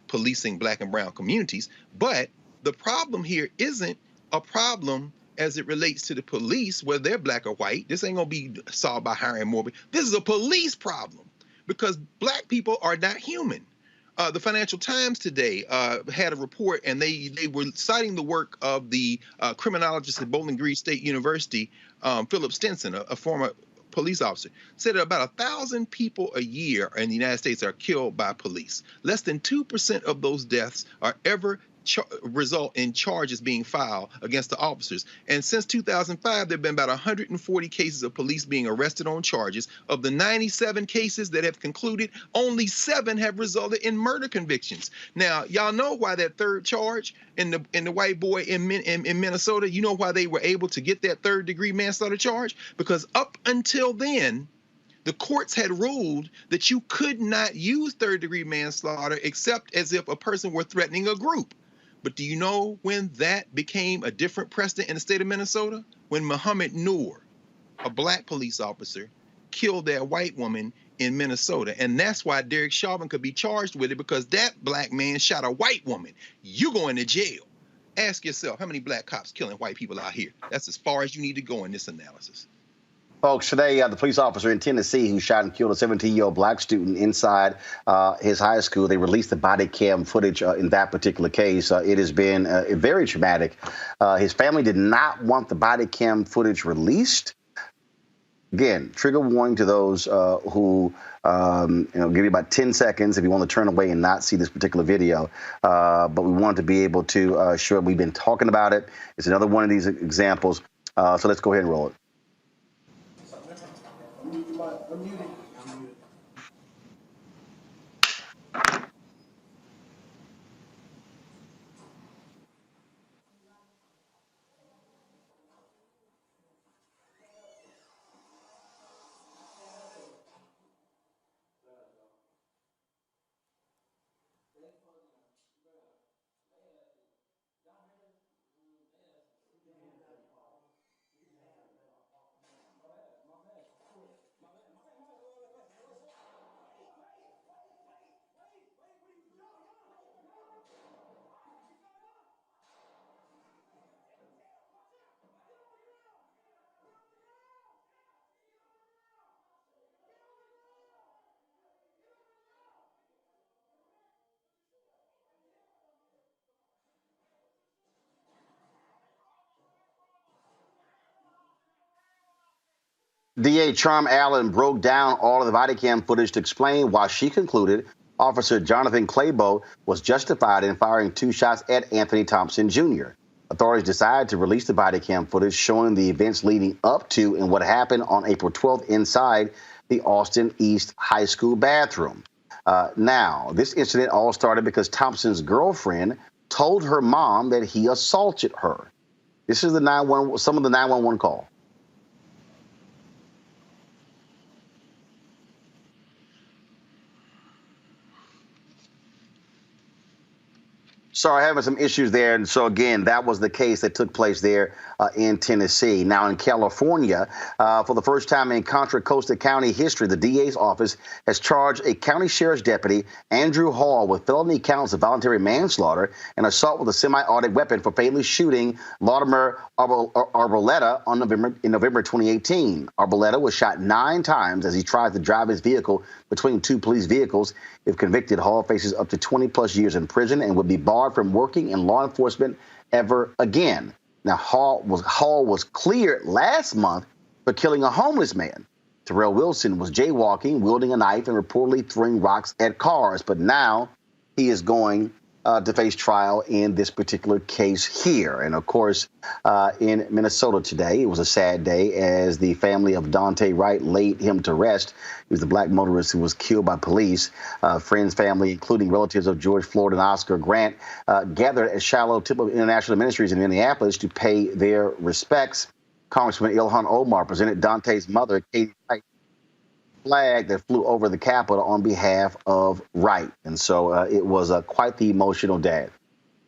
policing black and brown communities. But the problem here isn't a problem as it relates to the police, whether they're black or white. This ain't gonna be solved by hiring more. This is a police problem because black people are not human. The Financial Times today had a report, and they were citing the work of the criminologist at Bowling Green State University, Philip Stinson, a former police officer, said that about 1,000 people a year in the United States are killed by police. Less than 2% of those deaths are ever result in charges being filed against the officers. And since 2005, there have been about 140 cases of police being arrested on charges. Of the 97 cases that have concluded, only 7 have resulted in murder convictions. Now, y'all know why that third charge in the white boy in Minnesota, you know why they were able to get that 3rd-degree manslaughter charge? Because up until then, the courts had ruled that you could not use 3rd-degree manslaughter except as if a person were threatening a group. But do you know when that became a different precedent in the state of Minnesota? When Muhammad Noor, a black police officer, killed that white woman in Minnesota. And that's why Derek Chauvin could be charged with it, because that black man shot a white woman. You going to jail. Ask yourself, how many black cops killing white people out here? That's as far as you need to go in this analysis. Folks, today, the police officer in Tennessee who shot and killed a 17-year-old black student inside his high school, they released the body cam footage in that particular case. It has been very traumatic. His family did not want the body cam footage released. Again, trigger warning to those who, give you about 10 seconds if you want to turn away and not see this particular video. But we wanted to be able to show we've been talking about it. It's another one of these examples. So let's go ahead and roll it. DA Charm Allen broke down all of the body cam footage to explain why she concluded Officer Jonathan Claybo was justified in firing 2 shots at Anthony Thompson Jr. Authorities decided to release the body cam footage showing the events leading up to and what happened on April 12th inside the Austin East High School bathroom. Now, this incident all started because Thompson's girlfriend told her mom that he assaulted her. This is some of the 911 call. Sorry, having some issues there. And so, again, that was the case that took place there in Tennessee. Now, in California, for the first time in Contra Costa County history, the DA's office has charged a county sheriff's deputy, Andrew Hall, with felony counts of voluntary manslaughter and assault with a semi-automatic weapon for fatally shooting Laudemere Arboleda in November 2018. Arboleda was shot 9 times as he tried to drive his vehicle between 2 police vehicles. If convicted, Hall faces up to 20-plus years in prison and would be barred from working in law enforcement ever again. Now, Hall was cleared last month for killing a homeless man. Terrell Wilson was jaywalking, wielding a knife, and reportedly throwing rocks at cars. But now he is going to face trial in this particular case here. And, of course, in Minnesota today, it was a sad day as the family of Daunte Wright laid him to rest. He was the black motorist who was killed by police. Friends, family, including relatives of George Floyd and Oscar Grant, gathered at Shiloh Temple International Ministries in Minneapolis to pay their respects. Congressman Ilhan Omar presented Daunte's mother, Katie Wright, flag that flew over the Capitol on behalf of Wright. And so it was quite the emotional day.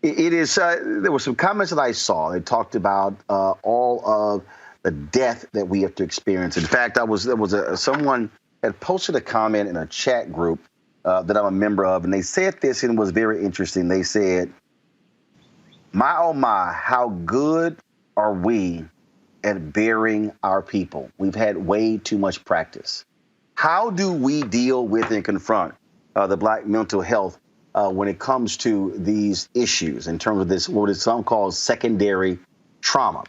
There were some comments that I saw that talked about all of the death that we have to experience. In fact, someone had posted a comment in a chat group that I'm a member of, and they said this, and it was very interesting. They said, "My, oh my, how good are we at burying our people? We've had way too much practice. How do we deal with and confront the black mental health when it comes to these issues in terms of this, what is some called secondary trauma?"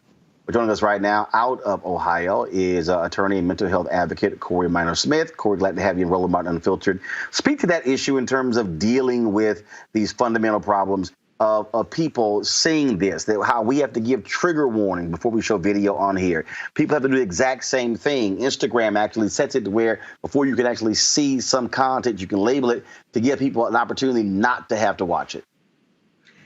We're joining us right now out of Ohio is attorney and mental health advocate Corey Minor-Smith. Corey, glad to have you in Roland Martin Unfiltered. Speak to that issue in terms of dealing with these fundamental problems of people seeing this, that how we have to give trigger warning before we show video on here. People have to do the exact same thing. Instagram actually sets it to where before you can actually see some content, you can label it to give people an opportunity not to have to watch it.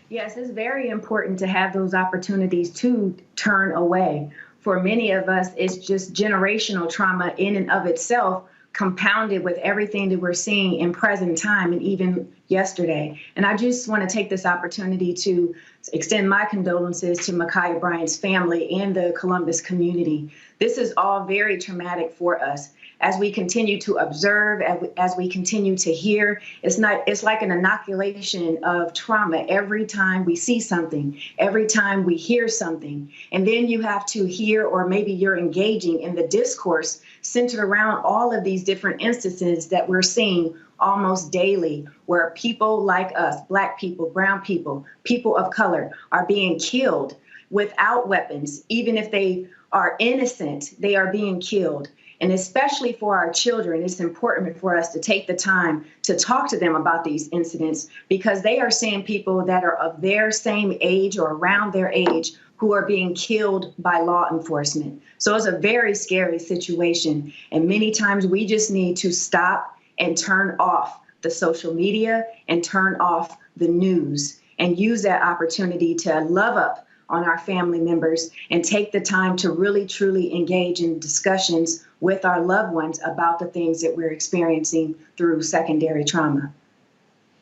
Yes, it's very important to have those opportunities to turn away. For many of us, it's just generational trauma in and of itself, compounded with everything that we're seeing in present time and even yesterday. And I just want to take this opportunity to extend my condolences to Ma'Khia Bryant's family and the Columbus community. This is all very traumatic for us. As we continue to observe, as we continue to hear, it's like an inoculation of trauma every time we see something, every time we hear something. And then you have to hear, or maybe you're engaging in the discourse centered around all of these different instances that we're seeing almost daily, where people like us, Black people, brown people, people of color, are being killed without weapons. Even if they are innocent, they are being killed. And especially for our children, it's important for us to take the time to talk to them about these incidents, because they are seeing people that are of their same age or around their age who are being killed by law enforcement. So it's a very scary situation. And many times we just need to stop and turn off the social media and turn off the news and use that opportunity to love up on our family members and take the time to really, truly engage in discussions with our loved ones about the things that we're experiencing through secondary trauma.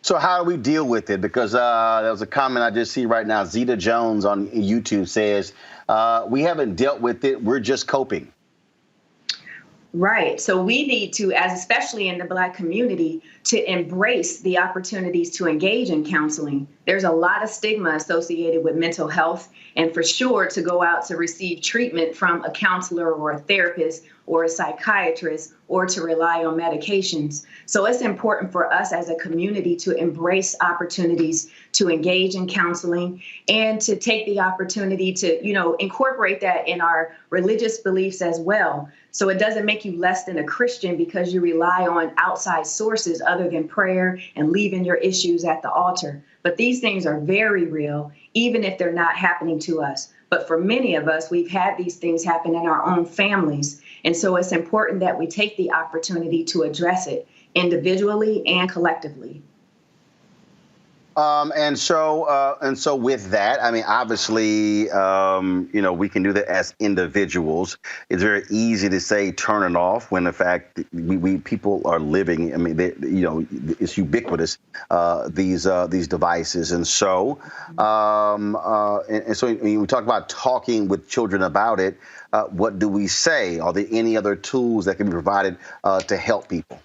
So how do we deal with it? Because there was a comment I just see right now. Zeta Jones on YouTube says, we haven't dealt with it. We're just coping. Right. So we need to, especially in the Black community, to embrace the opportunities to engage in counseling. There's a lot of stigma associated with mental health, and for sure to go out to receive treatment from a counselor or a therapist or a psychiatrist, or to rely on medications. So it's important for us as a community to embrace opportunities to engage in counseling and to take the opportunity to, incorporate that in our religious beliefs as well. So it doesn't make you less than a Christian because you rely on outside sources other than prayer and leaving your issues at the altar. But these things are very real, even if they're not happening to us. But for many of us, we've had these things happen in our own families. And so it's important that we take the opportunity to address it individually and collectively. And so with that, I mean, obviously, we can do that as individuals. It's very easy to say turn it off when, in fact, we people are living. I mean, it's ubiquitous, these devices. And so, so when we talk about talking with children about it, what do we say? Are there any other tools that can be provided to help people?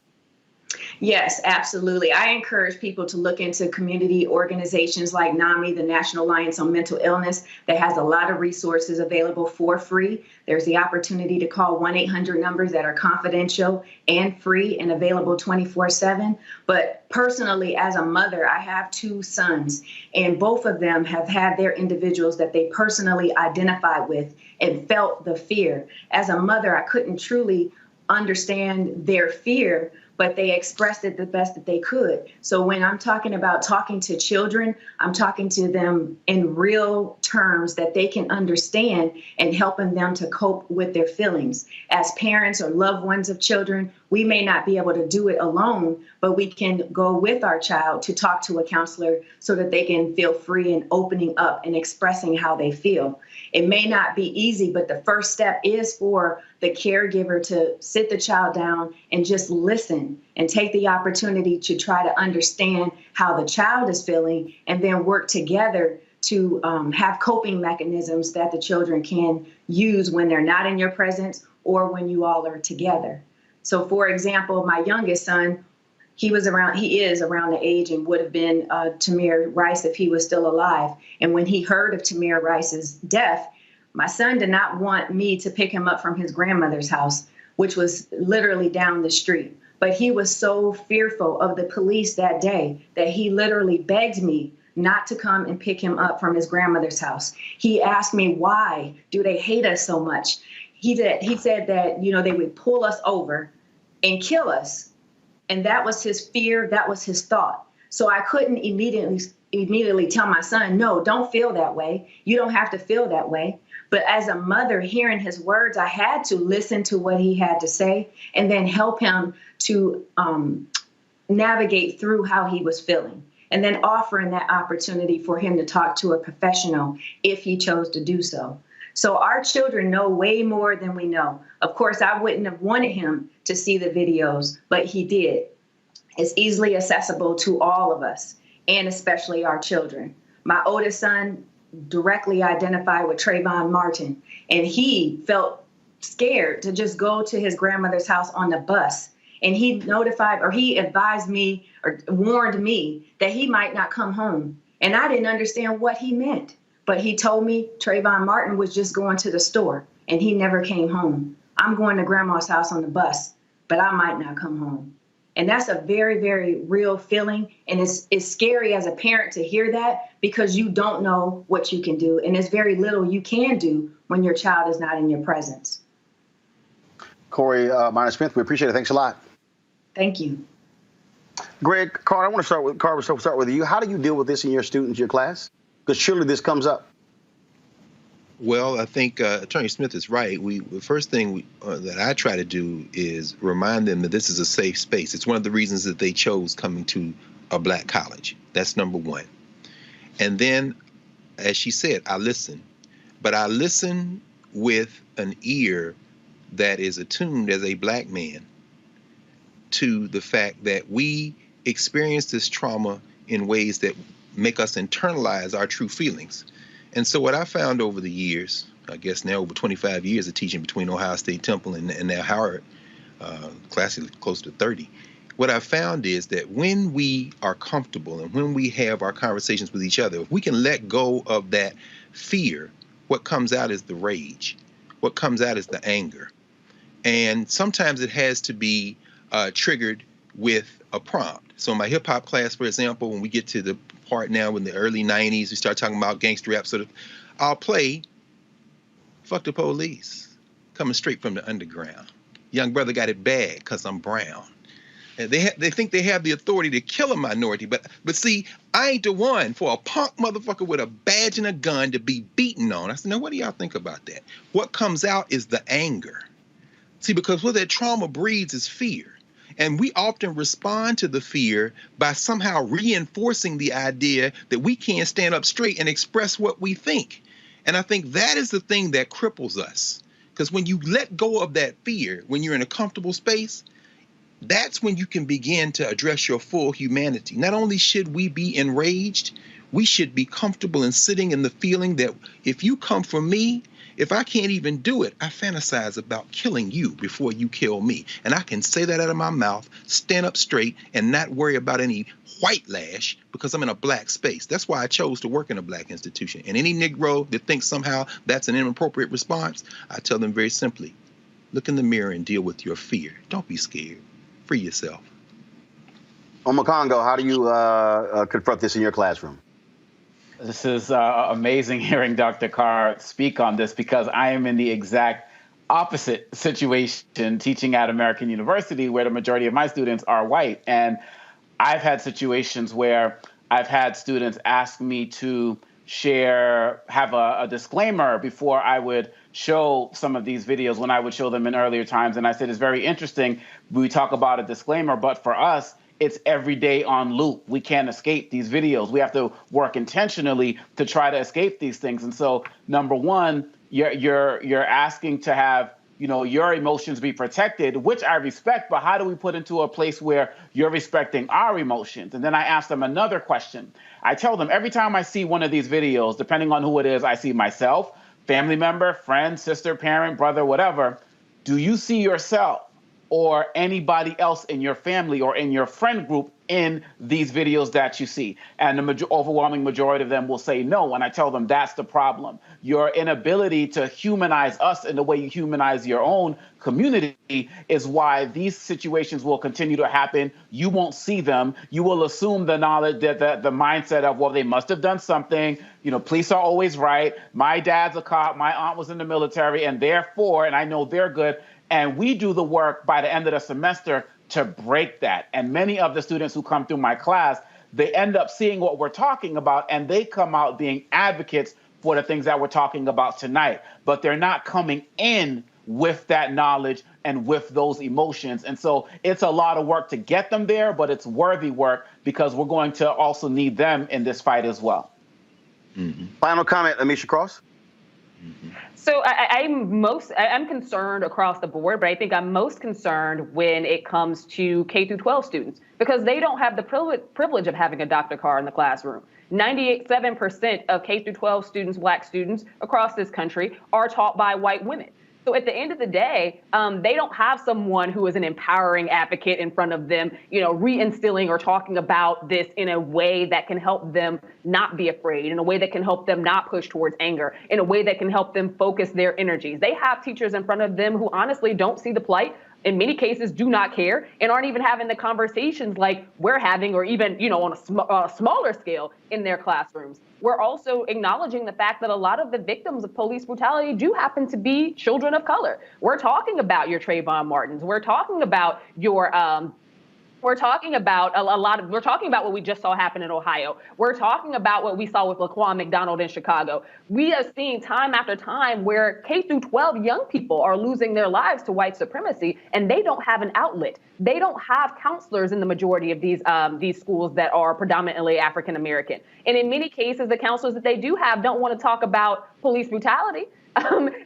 Yes, absolutely. I encourage people to look into community organizations like NAMI, the National Alliance on Mental Illness, that has a lot of resources available for free. There's the opportunity to call 1-800 numbers that are confidential and free and available 24/7. But personally, as a mother, I have 2 sons, and both of them have had their individuals that they personally identified with and felt the fear. As a mother, I couldn't truly understand their fear, but they expressed it the best that they could. So when I'm talking about talking to children, I'm talking to them in real terms that they can understand and helping them to cope with their feelings. As parents or loved ones of children, we may not be able to do it alone, but we can go with our child to talk to a counselor so that they can feel free in opening up and expressing how they feel. It may not be easy, but the first step is for the caregiver to sit the child down and just listen and take the opportunity to try to understand how the child is feeling, and then work together to have coping mechanisms that the children can use when they're not in your presence or when you all are together. So, for example, my youngest son, he is around the age and would have been Tamir Rice if he was still alive. And when he heard of Tamir Rice's death, my son did not want me to pick him up from his grandmother's house, which was literally down the street. But he was so fearful of the police that day that he literally begged me not to come and pick him up from his grandmother's house. He asked me, why do they hate us so much? He said that, they would pull us over and kill us. And that was his fear. That was his thought. So I couldn't immediately tell my son, no, don't feel that way. You don't have to feel that way. But as a mother, hearing his words, I had to listen to what he had to say and then help him to navigate through how he was feeling, and then offering that opportunity for him to talk to a professional if he chose to do so. So our children know way more than we know. Of course, I wouldn't have wanted him to see the videos, but he did. is easily accessible to all of us, and especially our children. My oldest son directly identified with Trayvon Martin, and he felt scared to just go to his grandmother's house on the bus. And he advised me or warned me that he might not come home. And I didn't understand what he meant. But he told me Trayvon Martin was just going to the store and he never came home. I'm going to grandma's house on the bus, but I might not come home. And that's a very, very real feeling. And it's scary as a parent to hear that because you don't know what you can do. And there's very little you can do when your child is not in your presence. Corey Minor-Smith, we appreciate it. Thanks a lot. Thank you. Greg, Carl, I want to start with you. How do you deal with this in your students, your class? Because surely this comes up. Well, I think Attorney Smith is right. The first thing that I try to do is remind them that this is a safe space. It's one of the reasons that they chose coming to a black college. That's number one. And then, as she said, I listen. But I listen with an ear that is attuned as a black man to the fact that we experience this trauma in ways that make us internalize our true feelings. And so what I found over the years, I guess now over 25 years of teaching between Ohio State Temple and now Howard, classes close to 30, what I found is that when we are comfortable and when we have our conversations with each other, if we can let go of that fear, what comes out is the rage. What comes out is the anger. And sometimes it has to be triggered with a prompt. So in my hip hop class, for example, when we get to the part now in the early 90s, we start talking about gangster rap. So I'll play Fuck the Police, coming straight from the underground. Young brother got it bad because I'm brown. And they think they have the authority to kill a minority. But see, I ain't the one for a punk motherfucker with a badge and a gun to be beaten on. I said, now what do y'all think about that? What comes out is the anger. See, because what that trauma breeds is fear. And we often respond to the fear by somehow reinforcing the idea that we can't stand up straight and express what we think. And I think that is the thing that cripples us. Because when you let go of that fear, when you're in a comfortable space, that's when you can begin to address your full humanity. Not only should we be enraged, we should be comfortable in sitting in the feeling that if you come for me, if I can't even do it, I fantasize about killing you before you kill me. And I can say that out of my mouth, stand up straight, and not worry about any white lash because I'm in a black space. That's why I chose to work in a black institution. And any Negro that thinks somehow that's an inappropriate response, I tell them very simply, look in the mirror and deal with your fear. Don't be scared. Free yourself. Omokongo, how do you confront this in your classroom? This is amazing hearing Dr. Carr speak on this because I am in the exact opposite situation teaching at American University where the majority of my students are white. And I've had situations where I've had students ask me to have a disclaimer before I would show some of these videos when I would show them in earlier times. And I said, it's very interesting. We talk about a disclaimer, but for us, it's every day on loop. We can't escape these videos. We have to work intentionally to try to escape these things. And so, number one, you're asking to have, your emotions be protected, which I respect, but how do we put into a place where you're respecting our emotions? And then I ask them another question. I tell them every time I see one of these videos, depending on who it is, I see myself, family member, friend, sister, parent, brother, whatever. Do you see yourself or anybody else in your family or in your friend group in these videos that you see? And the overwhelming majority of them will say no. And I tell them that's the problem. Your inability to humanize us in the way you humanize your own community is why these situations will continue to happen. You won't see them. You will assume the knowledge that the mindset of, well, they must have done something. Police are always right. My dad's a cop. My aunt was in the military. And therefore, and I know they're good. And we do the work by the end of the semester to break that. And many of the students who come through my class, they end up seeing what we're talking about, and they come out being advocates for the things that we're talking about tonight. But they're not coming in with that knowledge and with those emotions. And so it's a lot of work to get them there, but it's worthy work because we're going to also need them in this fight as well. Mm-hmm. Final comment, Amisha Cross. So I'm concerned across the board, but I think I'm most concerned when it comes to K through 12 students because they don't have the privilege of having a Dr. Carr in the classroom. 97% of K through 12 students, Black students across this country, are taught by white women. So at the end of the day, they don't have someone who is an empowering advocate in front of them, reinstilling or talking about this in a way that can help them not be afraid, in a way that can help them not push towards anger, in a way that can help them focus their energies. They have teachers in front of them who honestly don't see the plight, in many cases do not care, and aren't even having the conversations like we're having, or even, on a smaller scale in their classrooms. We're also acknowledging the fact that a lot of the victims of police brutality do happen to be children of color. We're talking about your Trayvon Martins. We're talking about your we're talking about we're talking about what we just saw happen in Ohio. We're talking about what we saw with Laquan McDonald in Chicago. We are seeing time after time where K through 12 young people are losing their lives to white supremacy, and they don't have an outlet. They don't have counselors in the majority of these schools that are predominantly African American. And in many cases, the counselors that they do have don't want to talk about police brutality.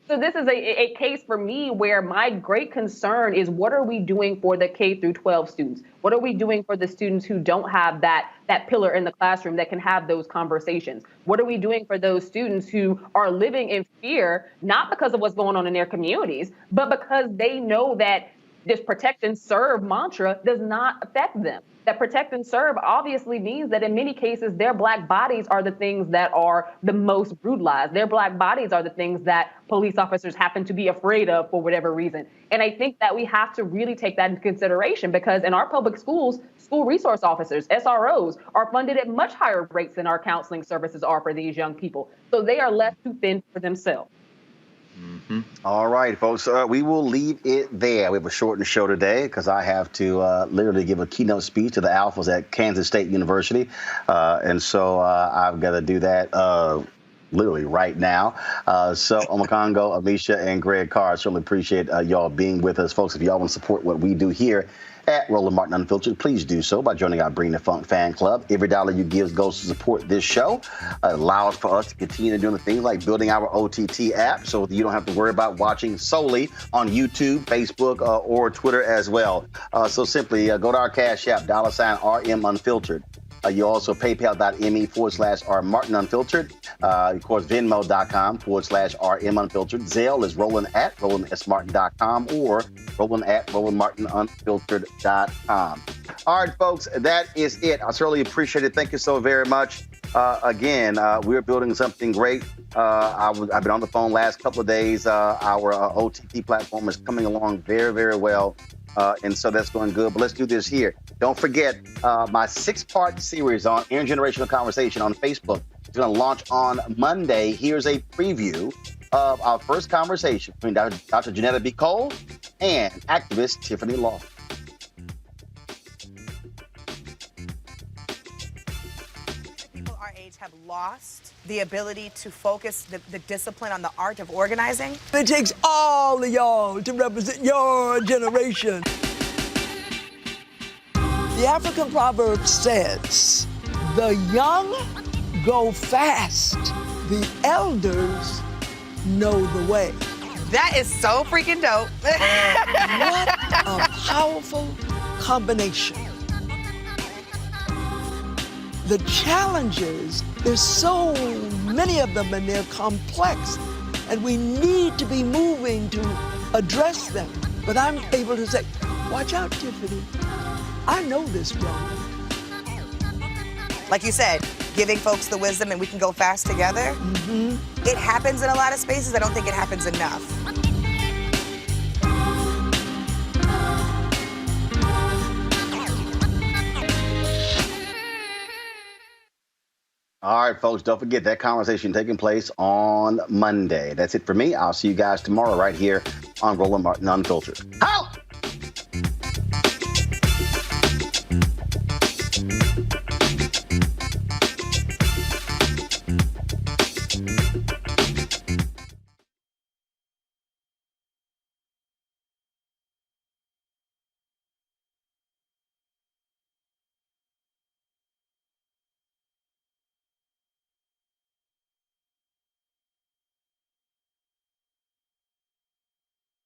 So this is a case for me where my great concern is, what are we doing for the K through 12 students? What are we doing for the students who don't have that pillar in the classroom that can have those conversations? What are we doing for those students who are living in fear, not because of what's going on in their communities, but because they know that this protect and serve mantra does not affect them? That protect and serve obviously means that in many cases, their Black bodies are the things that are the most brutalized. Their Black bodies are the things that police officers happen to be afraid of for whatever reason. And I think that we have to really take that into consideration, because in our public schools, school resource officers, SROs, are funded at much higher rates than our counseling services are for these young people. So they are left to fend for themselves. Mm-hmm. All right, folks, we will leave it there. We have a shortened show today because I have to literally give a keynote speech to the Alphas at Kansas State University. And so I've got to do that literally right now. So Omakongo, Alicia, and Greg Carr, I certainly appreciate y'all being with us. Folks, if y'all want to support what we do here at Roland Martin Unfiltered, please do so by joining our Bring the Funk fan club. Every dollar you give goes to support this show. It allows for us to continue doing the things like building our OTT app, so you don't have to worry about watching solely on YouTube, Facebook, or Twitter as well. So simply go to our Cash App, $RM Unfiltered. You also paypal.me/R Martin Unfiltered. Of course, Venmo.com/RM Unfiltered. Zelle is Roland@RolandSMartin.com or Roland@RolandMartinUnfiltered.com. All right, folks, that is it. I certainly appreciate it. Thank you so very much. Again, we're building something great. I've been on the phone last couple of days. Our OTT platform is coming along very, very well. And so that's going good. But let's do this here. Don't forget my 6-part series on intergenerational conversation on Facebook is going to launch on Monday. Here's a preview of our first conversation between Dr. Janetta B. Cole and activist Tiffany Law. People our age have lost the ability to focus the discipline on the art of organizing. It takes all of y'all to represent your generation. The African proverb says, the young go fast, the elders know the way. That is so freaking dope. What a powerful combination. The challenges, there's so many of them and they're complex, and we need to be moving to address them. But I'm able to say, watch out, Tiffany. I know this, Roland. Like you said, giving folks the wisdom and we can go fast together. Mm-hmm. It happens in a lot of spaces. I don't think it happens enough. All right, folks, don't forget that conversation taking place on Monday. That's it for me. I'll see you guys tomorrow right here on Roland Martin Unfiltered. Holla!